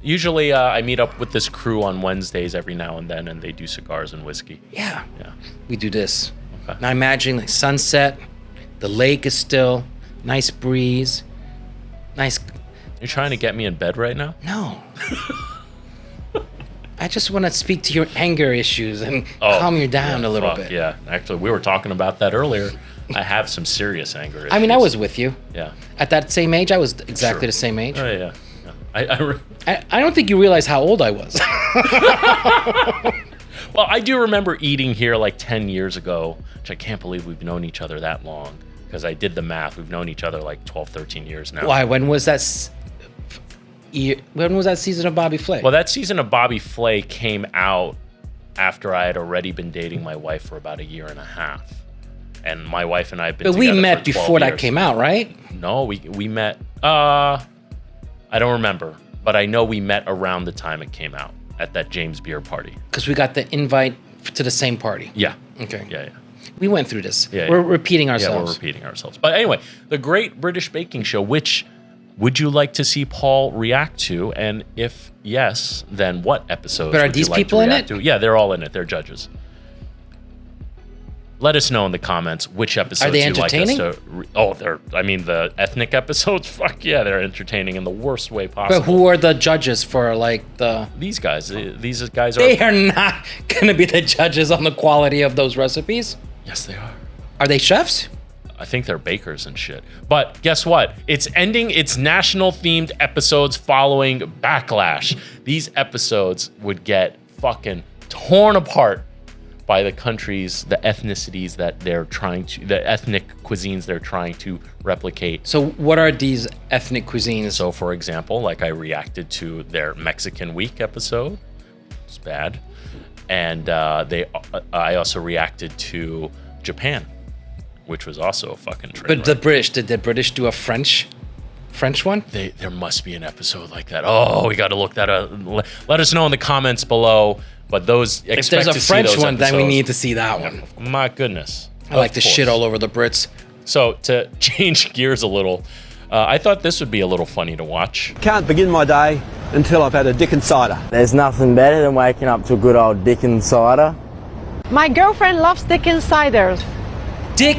Usually, I meet up with this crew on Wednesdays every now and then, and they do cigars and whiskey. Yeah, Yeah. we do this. Okay. Now imagine like sunset, the lake is still, nice breeze, nice. You're trying to get me in bed right now? No. I just want to speak to your anger issues and calm you down a little bit. Yeah, actually, we were talking about that earlier. I have some serious anger issues. I mean, I was with you. Yeah. At that same age, I was exactly the same age. Oh, yeah. I don't think you realize how old I was. Well, I do remember eating here like 10 years ago, which I can't believe we've known each other that long. Because I did the math. We've known each other like 12, 13 years now. Why? When was that season of Bobby Flay? Well, that season of Bobby Flay came out after I had already been dating my wife for about a year and a half. And my wife and I have been together But we met for 12 before that years. came out, right? No, we met. I don't remember, but I know we met around the time it came out at that James Beer party. Because we got the invite to the same party. Yeah. Okay. Yeah. We went through this. Yeah, We're yeah. repeating Yeah, ourselves. we're repeating ourselves. But anyway, the Great British Baking Show, which would you like to see Paul react to? And if yes, then what episodes But are would you these like people to in react it? to? Yeah, they're all in it. They're judges. Let us know in the comments which episodes Are they you'd like us entertaining? to... the ethnic episodes, fuck yeah, they're entertaining in the worst way possible. But who are the judges for like the... These guys are... They are not going to be the judges on the quality of those recipes. Yes, they are. Are they chefs? I think they're bakers and shit. But guess what? It's ending its national themed episodes following Backlash. These episodes would get fucking torn apart by the countries, the ethnicities that they're trying to, the ethnic cuisines they're trying to replicate. So what are these ethnic cuisines? So for example, like I reacted to their Mexican Week episode. It's bad. And I also reacted to Japan, which was also a fucking train But the wreck. British, did the British do a French one? There must be an episode like that. Oh, we got to look that up. Let us know in the comments below. But those, If there's a French one, then we need to see that one. My goodness. I like to shit all over the Brits. So to change gears a little, I thought this would be a little funny to watch. Can't begin my day until I've had a Dicken cider. There's nothing better than waking up to a good old Dicken cider. My girlfriend loves Dicken ciders.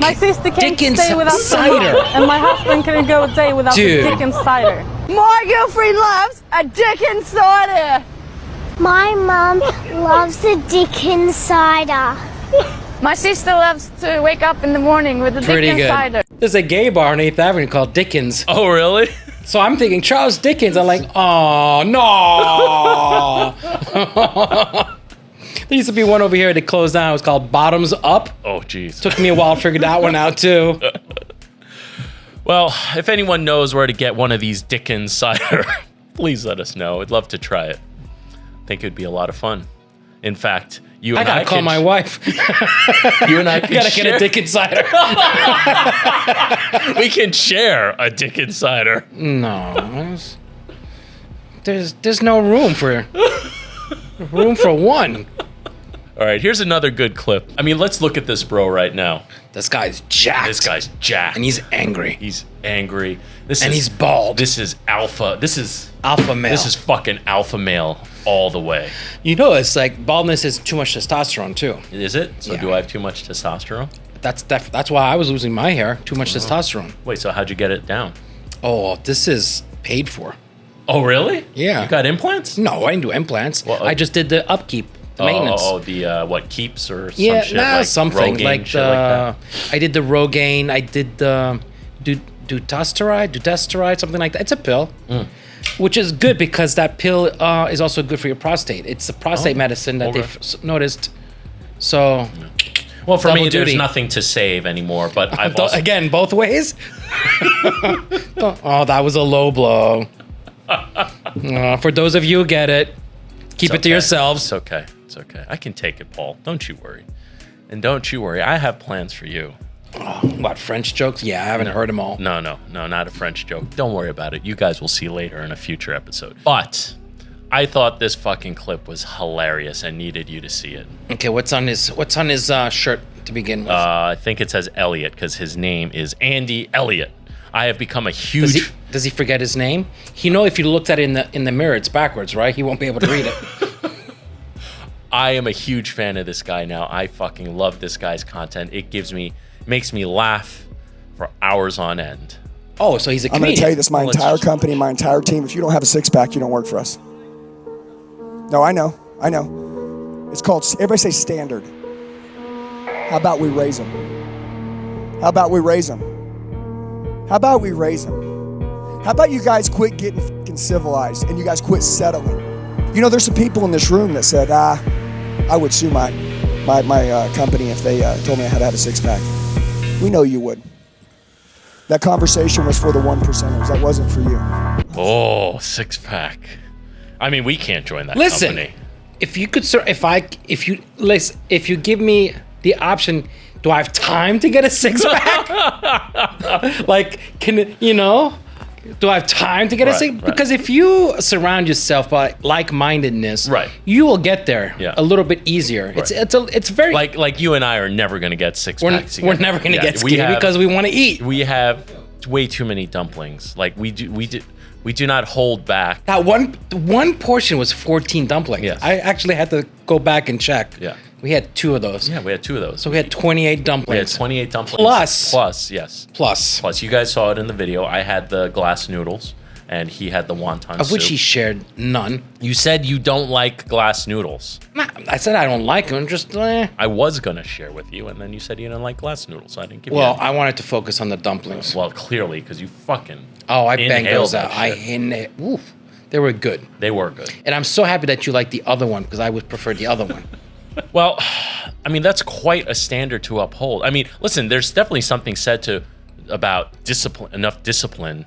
My sister can't stay without cider. And my husband can't go a day without Dude. the Dicken cider. My girlfriend loves a Dicken cider. My mum loves the Dicken cider. My sister loves to wake up in the morning with a Pretty Dicken good. cider. There's a gay bar on 8th Avenue called Dickens. Oh, really? So I'm thinking Charles Dickens. I'm like, oh, no. There used to be one over here that closed down. It was called Bottoms Up. Oh, geez. Took me a while to figure that one out, too. Well, if anyone knows where to get one of these Dickens cider, please let us know. I'd love to try it. I think it'd be a lot of fun. In fact, you and I gotta call my wife. You and I can Gotta share. get a Dickens cider. We can share a Dickens cider. No. There's no room for one. All right, here's another good clip. I mean, let's look at this bro right now. This guy's jacked. This guy's jacked. And he's angry. He's angry. He's bald. This is alpha. This is Alpha male. This is fucking alpha male all the way. You know, it's like baldness is too much testosterone too. Is it? So Yeah. do I have too much testosterone? That's why I was losing my hair. Too much testosterone. Wait, so how'd you get it down? Oh, this is paid for. Oh, really? Yeah. You got implants? No, I didn't do implants. Well, I just did the upkeep, the maintenance. The what, Keeps or some Yeah, shit? nah, like something Rogaine, like shit like that? I did the Rogaine. I did the dutasteride, something like that. It's a pill, which is good because that pill is also good for your prostate. It's a prostate medicine that okay. they've noticed. So, Well, for me, double there's duty. nothing to save anymore, but I've also... again, both ways. Oh, that was a low blow. For those of you who get it, keep it to yourselves. It's okay. It's okay. I can take it, Paul. Don't you worry. And don't you worry. I have plans for you. What, French jokes? Yeah, I haven't heard them all. No, not a French joke. Don't worry about it. You guys will see later in a future episode. But I thought this fucking clip was hilarious and needed you to see it. Okay, what's on his shirt to begin with? I think it says Elliot because his name is Andy Elliot. I have become a huge... Does he forget his name? You know, if you looked at it in the mirror, it's backwards, right? He won't be able to read it. I am a huge fan of this guy now. I fucking love this guy's content. It makes me laugh for hours on end. Oh, so he's a I'm comedian. going to tell you this, my Let's entire just- company, my entire team, if you don't have a six-pack, you don't work for us. No, I know. I know. It's called, everybody say standard. How about we raise them? How about we raise them? How about we raise them? How about you guys quit getting fucking civilized and you guys quit settling? You know, there's some people in this room that said, I would sue my company if they told me I had to have a six-pack. We know you would. That conversation was for the 1%ers. That wasn't for you. Oh, six-pack. I mean, we can't join that Listen, company. if you could, if you give me the option, do I have time to get a six-pack? Like, do I have time to get a six? Because if you surround yourself by like-mindedness, you will get there a little bit easier. Right. It's very like you and I are never going to get six-packs. We're never going to get skinny because we want to eat. We have way too many dumplings. Like we do not hold back. That one portion was 14 dumplings. Yes. I actually had to go back and check. Yeah. We had 2 of those. Yeah, we had 2 of those. So we had 28 dumplings. We had 28 dumplings. Plus, you guys saw it in the video. I had the glass noodles, and he had the wonton soup. Of which he shared none. You said you don't like glass noodles. Nah, I said I don't like them. Just I was gonna share with you, and then you said you didn't like glass noodles, so I didn't give you. Well, I wanted to focus on the dumplings. Well, clearly, because you fucking. Oh, I banged those that out. I inhaled. Oof, they were good. They were good. And I'm so happy that you like the other one because I would prefer the other one. Well, I mean, that's quite a standard to uphold. I mean, listen, there's definitely something said about enough discipline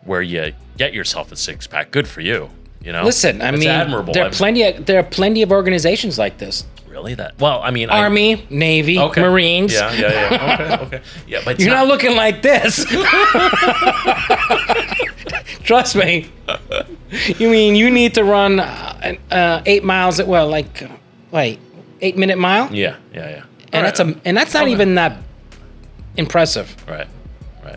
where you get yourself a six-pack. Good for you, you know? Listen, I mean, admirable. There are plenty of organizations like this. Really? Well, I mean... Army, Navy, Marines. Yeah. Okay. Yeah, but you're not looking like this. Trust me. You mean you need to run 8 miles at, 8-minute mile? Yeah. And that's not even that impressive. Right.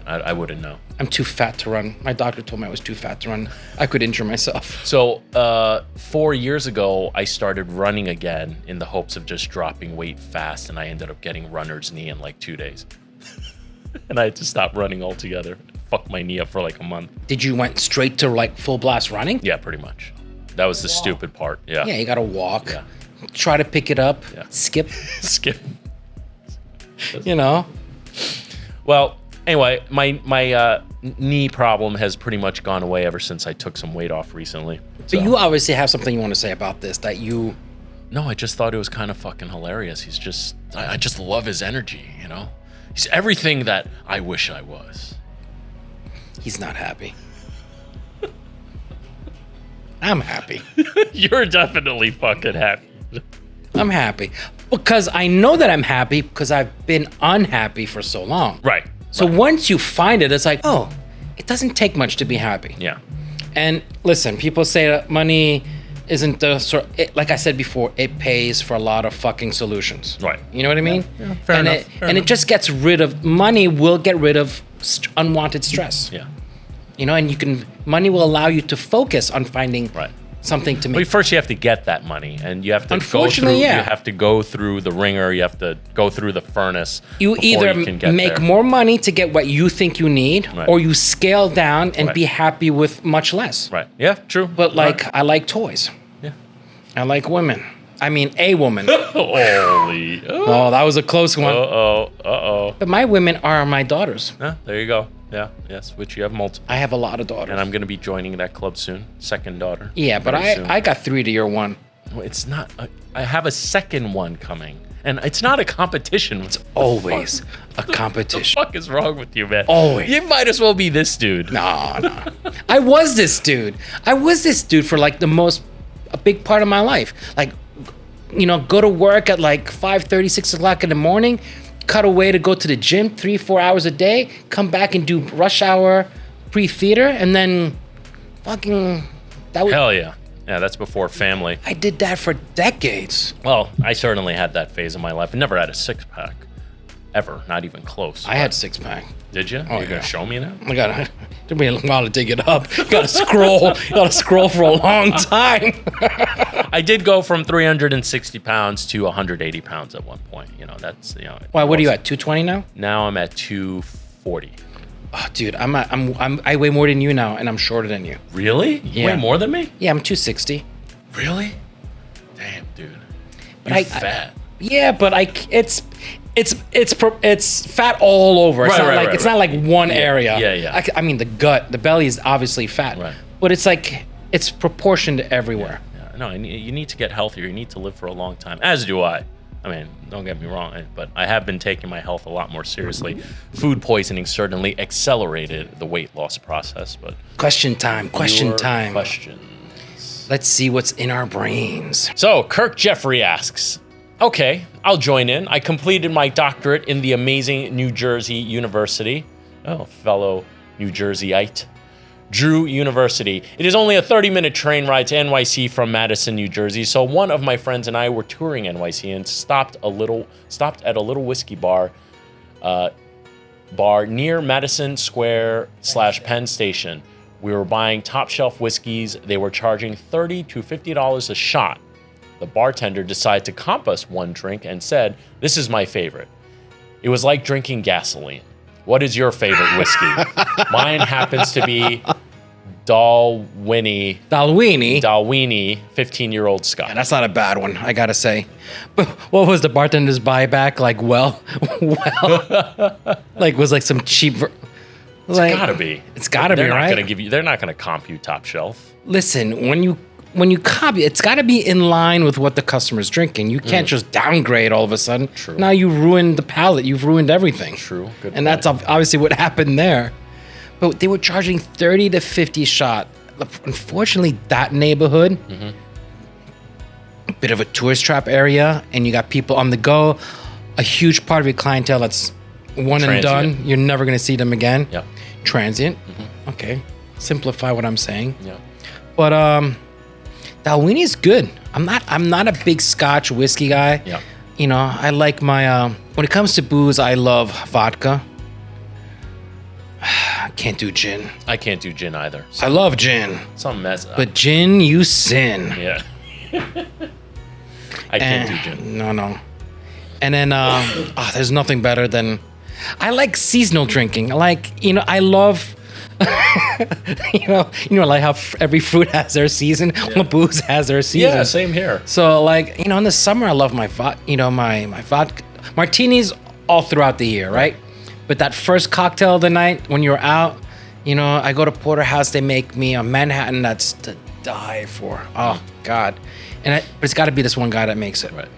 I wouldn't know. I'm too fat to run. My doctor told me I was too fat to run. I could injure myself. So 4 years ago, I started running again in the hopes of just dropping weight fast, and I ended up getting runner's knee in like 2 days. And I had to stop running altogether. Fuck my knee up for like a month. Did you went straight to like full blast running? Yeah, pretty much. That was the stupid part. Yeah. Yeah, you gotta walk. Yeah. Try to pick it up. Yeah. Skip. Skip. You know. Well, anyway, my knee problem has pretty much gone away ever since I took some weight off recently. So you obviously have something you want to say about this that you... No, I just thought it was kind of fucking hilarious. He's just... I just love his energy, you know? He's everything that I wish I was. He's not happy. I'm happy. You're definitely fucking happy. I'm happy. Because I know that I'm happy because I've been unhappy for so long. Right. So once you find it, it's like, oh, it doesn't take much to be happy. Yeah. And listen, people say that money isn't the sort. Like I said before, it pays for a lot of fucking solutions. Right. You know what I mean? Yeah, fair enough. It just gets rid of money. Will get rid of unwanted stress. Yeah. You know, and money will allow you to focus on finding something to make. Well, first you have to get that money, and you have to Unfortunately, you have to go through the ringer. You have to go through the furnace. You either make more money to get what you think you need, or you scale down and be happy with much less. Right. Yeah. True. But I like toys. Yeah. I like women. I mean, a woman. Holy. Oh, that was a close one. Uh-oh. But my women are my daughters. There you go. Yeah, yes, which you have multiple. I have a lot of daughters. And I'm going to be joining that club soon. Second daughter. Yeah, but I got 3 to your 1. Well, it's not. I have a second one coming. And it's not a competition. It's always a competition. What the fuck is wrong with you, man? Always. You might as well be this dude. No. I was this dude. For like a big part of my life. Like, go to work at like 5:30, 6 o'clock in the morning, cut away to go to the gym 3-4 hours a day, come back and do rush hour pre-theater, and then fucking... Hell yeah. Yeah, that's before family. I did that for decades. Well, I certainly had that phase of my life. I never had a six-pack. Ever. Not even close. I had 6-pack. Did you? Oh, You're going to show me now? It took me a while to dig it up. Gotta scroll for a long time. I did go from 360 pounds to 180 pounds at one point. That's. Why? What are you at? 220 now? Now I'm at 240. Oh, dude, I weigh more than you now, and I'm shorter than you. Really? You weigh more than me? Yeah, I'm 260. Really? Damn, dude. But You're fat. Yeah, but it's fat all over. It's Right, not like one area. Yeah. I mean, the belly is obviously fat, Right. but it's like it's proportioned everywhere. Yeah. No, you need to get healthier. You need to live for a long time. As do I. I mean, don't get me wrong, but I have been taking my health a lot more seriously. Food poisoning certainly accelerated the weight loss process. But Question time. Questions. Let's see what's in our brains. So Kirk Jeffrey asks, okay, I'll join in. I completed my doctorate in the amazing New Jersey University. Oh, fellow New Jerseyite. Drew University. It is only a 30-minute train ride to NYC from Madison, New Jersey. So one of my friends and I were touring NYC and stopped at a little whiskey bar near Madison Square / Penn Station. We were buying top shelf whiskeys. They were charging $30 to $50 a shot. The bartender decided to comp us one drink and said, "This is my favorite." It was like drinking gasoline. What is your favorite whiskey? Mine happens to be Dalwhinnie, 15-year-old Scotch. Yeah, that's not a bad one, I gotta say. But what was the bartender's buyback? Like, like was like some cheap. It's gotta be. It's gotta be, right? They're not gonna comp you top shelf. Listen, when you copy, it's got to be in line with what the customer's drinking. You can't just downgrade all of a sudden. True. Now you ruined the palate. You've ruined everything. True. Good and point. that's obviously what happened there. But they were charging 30 to 50 shot. Unfortunately, that neighborhood, a bit of a tourist trap area, and you got people on the go. A huge part of your clientele that's one and done. You're never going to see them again. Yeah. Transient. Okay. Simplify what I'm saying. Yeah. But Dalwhinnie is good. I'm not a big Scotch whiskey guy. Yeah. You know, I like my when it comes to booze, I love vodka. I can't do gin. I can't do gin either. I love gin. Some mess. But gin, you sin. Yeah. I can't do gin. No. And then there's nothing better than I like seasonal drinking. I love like how every fruit has their season. Yeah. Well, booze has their season. Yeah, same here. So in the summer, I love my vodka, martinis all throughout the year, right? But that first cocktail of the night when you're out, I go to Porterhouse. They make me a Manhattan that's to die for. Oh God, but it's got to be this one guy that makes it. Right.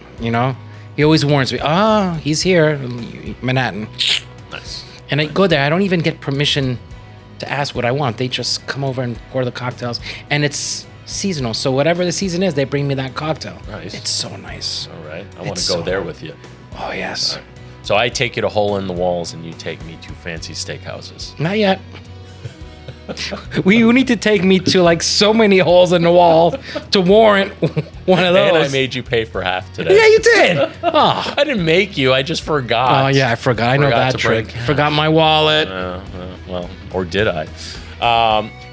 He always warns me. Oh, he's here, Manhattan. Nice. And I go there. I don't even get permission to ask what I want. They just come over and pour the cocktails, and it's seasonal. So whatever the season is, they bring me that cocktail. Nice. It's so nice. All right. I want to go there with you. Oh yes. Right. So I take you to hole in the walls, and you take me to fancy steakhouses. Not yet. You need to take me to so many holes in the wall to warrant one of those. And I made you pay for half today. Yeah, you did. Oh. I didn't make you. I just forgot. Oh yeah, I forgot. I know that trick. Forgot my wallet. Well, or did I?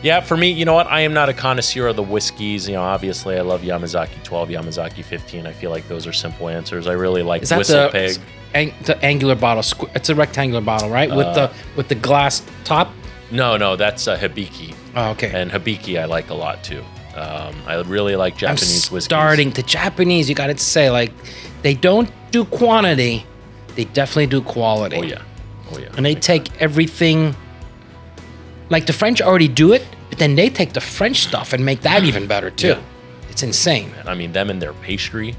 Yeah, for me, you know what? I am not a connoisseur of the whiskeys. Obviously, I love Yamazaki 12, Yamazaki 15. I feel like those are simple answers. I really like Whistle Pig. The angular bottle. It's a rectangular bottle, right? With the glass top. No, that's Hibiki. Oh, okay. And Hibiki I like a lot too. I really like Japanese whiskeys. The Japanese, you got to say, they don't do quantity, they definitely do quality. Oh yeah. And they take everything. The French already do it, but then they take the French stuff and make that even better too. Yeah. It's insane. I mean, them and their pastry.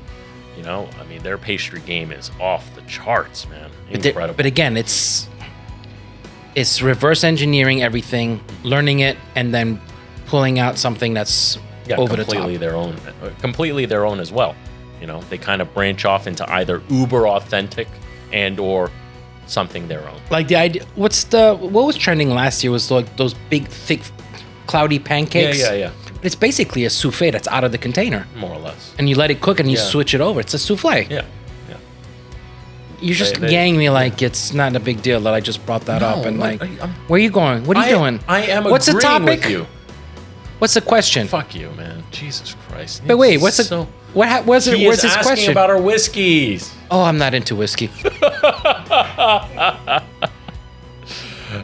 Their pastry game is off the charts, man. Incredible. But again, it's reverse engineering everything, learning it, and then pulling out something that's over the top. Completely their own as well. They kind of branch off into either uber authentic and or something their own. Like the idea, what was trending last year was those big, thick, cloudy pancakes. Yeah. It's basically a souffle that's out of the container. More or less. And you let it cook and you switch it over. It's a souffle. Yeah. You're just gang me it's not a big deal that I just brought that up. And where are you going? What are you doing? I am What's the agreeing topic? with you. What's the question? Fuck you, man. Jesus Christ. But wait, where's his question? Asking about our whiskeys. Oh, I'm not into whiskey.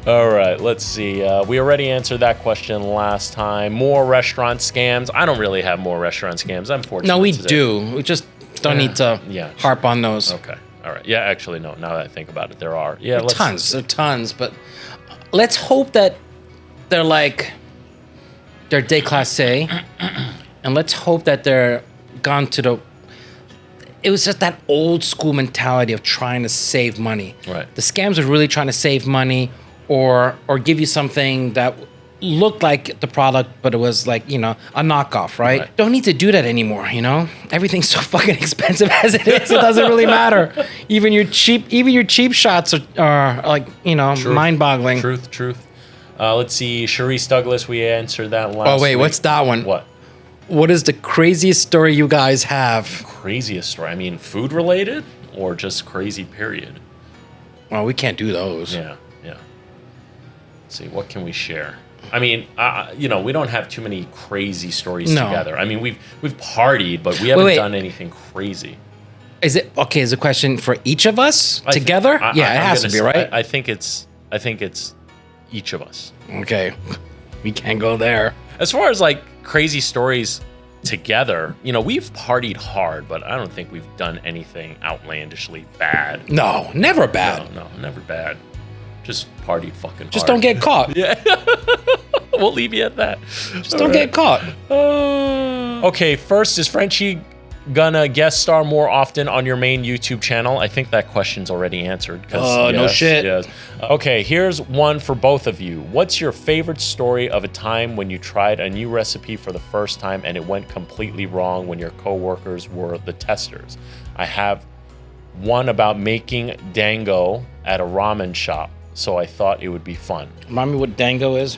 All right, let's see. We already answered that question last time. More restaurant scams. I don't really have more restaurant scams. I'm fortunate. No, we today. do. We just don't need to harp on those. Okay. All right. Yeah, actually, no. Now that I think about it, there are. Yeah, there are tons. But let's hope that they're déclassé, and let's hope that they're gone to the. It was just that old school mentality of trying to save money. Right. The scams are really trying to save money, or give you something that looked like the product, but it was like, a knockoff, right? Don't need to do that anymore, Everything's so fucking expensive as it is. It doesn't really matter. Even your cheap shots are like, mind-boggling. Truth. Let's see. Charisse Douglas, we answered that last Oh, wait, week. what's that one? What? What is the craziest story you guys have? Craziest story? I mean, food-related or just crazy, period? Well, we can't do those. Yeah. Let's see, what can we share? I mean, we don't have too many crazy stories together. I mean, we've partied, but we haven't done anything crazy. Is it okay? Is a question for each of us together? It has to be, right? I think it's each of us. Okay, we can't go there. As far as like crazy stories together, we've partied hard, but I don't think we've done anything outlandishly bad. No, never bad. No, never bad. Just partied fucking hard. Just don't get caught. Yeah. We'll leave you at that. Just don't get caught. Okay, first, is Frenchy gonna guest star more often on your main YouTube channel? I think that question's already answered. No shit. Yes. Okay, here's one for both of you. What's your favorite story of a time when you tried a new recipe for the first time and it went completely wrong when your coworkers were the testers? I have one about making dango at a ramen shop, so I thought it would be fun. Remind me what dango is?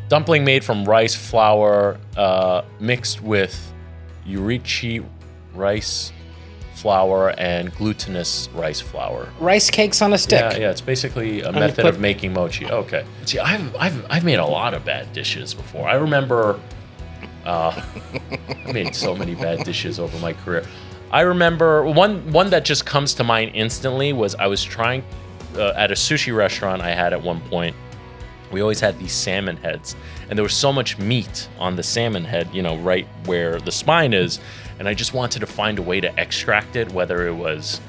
Dumpling made from rice flour mixed with urichi rice flour and glutinous rice flour. Rice cakes on a stick. Yeah, it's basically a method of making mochi. Okay. See, I've made a lot of bad dishes before. I remember I made so many bad dishes over my career. I remember one that just comes to mind instantly was I was trying at a sushi restaurant I had at one point. We always had these salmon heads, and there was so much meat on the salmon head, right where the spine is, and I just wanted to find a way to extract it, whether it was,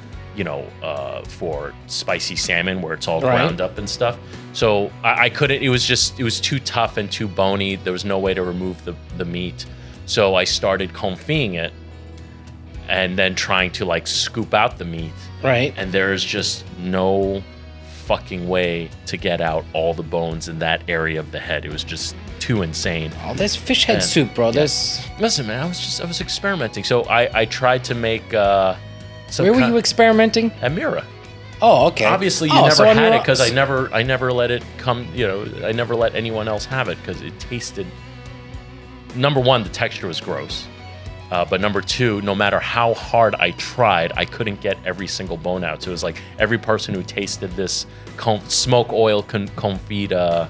for spicy salmon where it's all ground up and stuff. So I couldn't. It was too tough and too bony. There was no way to remove the meat. So I started confit it, and then trying to like scoop out the meat. Right. And there's just no fucking way to get out all the bones in that area of the head. It was just too insane. Oh, there's fish head soup, bro. Listen, man, I was experimenting. So I tried to make some. Where were you experimenting? At Mira. Oh, okay. Obviously, you never had it because I never let it come. I never let anyone else have it because it tasted. Number one, the texture was gross. But number two, no matter how hard I tried, I couldn't get every single bone out. So it was like every person who tasted this smoke oil confit,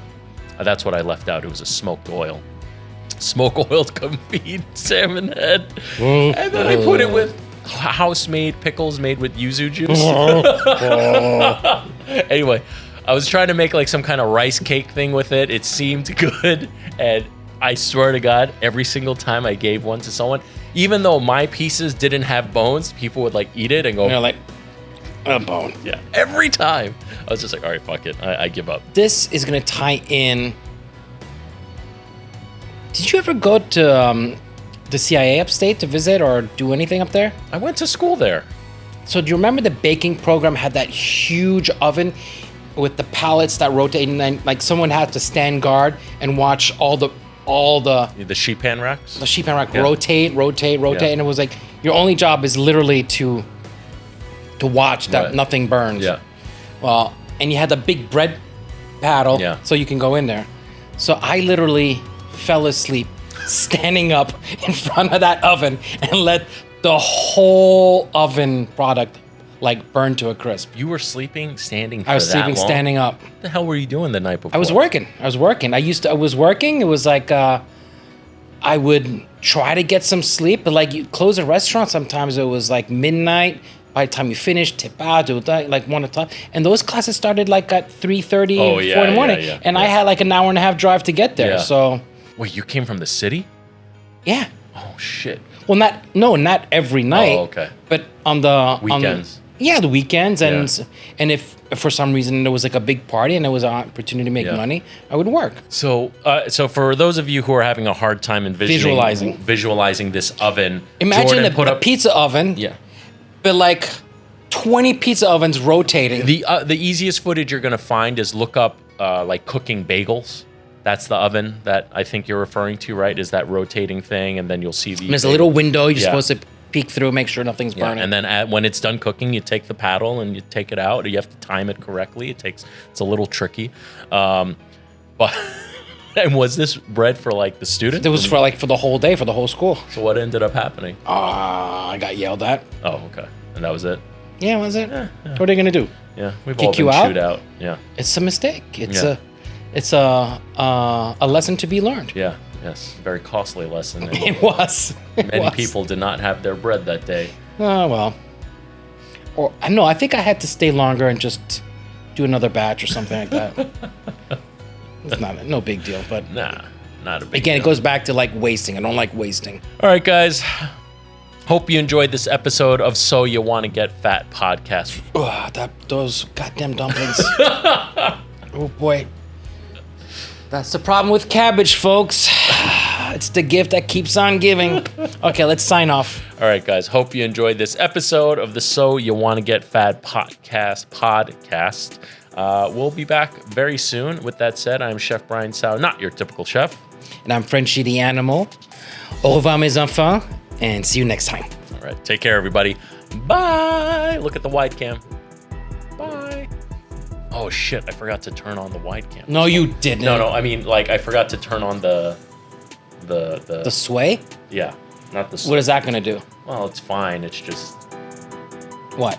that's what I left out. It was a smoked oil. Smoke oiled confit salmon head. And then I put it with house-made pickles made with yuzu juice. Anyway, I was trying to make like some kind of rice cake thing with it. It seemed good. And I swear to God, every single time I gave one to someone, even though my pieces didn't have bones, people would like eat it and go, like, a bone. Yeah, every time. I was just like, all right, fuck it. I give up. This is going to tie in. Did you ever go to the CIA upstate to visit or do anything up there? I went to school there. So do you remember the baking program had that huge oven with the pallets that rotate, and then like someone had to stand guard and watch all the sheet pan racks? The sheet pan rack rotate, and it was like your only job is literally to watch that nothing burns. Yeah. Well, and you had the big bread paddle, so you can go in there. So I literally fell asleep standing up in front of that oven and let the whole oven product like burn to a crisp. You were sleeping standing for I was that sleeping long? standing up. What the hell were you doing the night before? I was working. I was working. It was like I would try to get some sleep, but like you close a restaurant sometimes it was like midnight, By the time you finish, tip out, do that, like 1 o'clock. And those classes started like at 3:30, 4 in the morning. And I had like an hour and a half drive to get there. So wait, you came from the city? Yeah. Oh shit. Well, not every night. Oh, okay. But on the weekends. The weekends, and if for some reason there was like a big party and there was an opportunity to make money, I would work. So, so for those of you who are having a hard time visualizing this oven, imagine a pizza oven. Yeah. But like 20 pizza ovens rotating. The easiest footage you're gonna find is look up like cooking bagels. That's the oven that I think you're referring to, right? Is that rotating thing, and then you'll see the. And there's a little window you're supposed to peek through, make sure nothing's burning. And then when it's done cooking, you take the paddle and you take it out. You have to time it correctly. It's a little tricky, but. And was this bread for like the students? It was for the whole day, for the whole school. So what ended up happening? I got yelled at. Oh, okay. And that was it? Yeah, was it? Yeah. What are they gonna do? Yeah, we've kick all been you out? chewed out. Yeah. It's a mistake. It's a lesson to be learned. Yeah. Yes. Very costly lesson. It was. Many people did not have their bread that day. Oh well. Or no, I think I had to stay longer and just do another batch or something like that. It's no big deal, but not a big deal. It goes back to like wasting. I don't like wasting. All right, guys. Hope you enjoyed this episode of So You Want to Get Fat podcast. Those goddamn dumplings. Oh boy. That's the problem with cabbage, folks. It's the gift that keeps on giving. Okay, let's sign off. All right, guys. Hope you enjoyed this episode of the So You Want to Get Fat podcast. We'll be back very soon. With that said, I'm Chef Briantsao, not your typical chef. And I'm Frenchy the animal. Au revoir, mes enfants, and see you next time. All right, take care, everybody. Bye. Look at the wide cam. Bye. Oh, shit, I forgot to turn on the wide cam. No, you didn't. No, I mean, like, I forgot to turn on the sway? Yeah, not the sway. What is that going to do? Well, it's fine. It's just... What?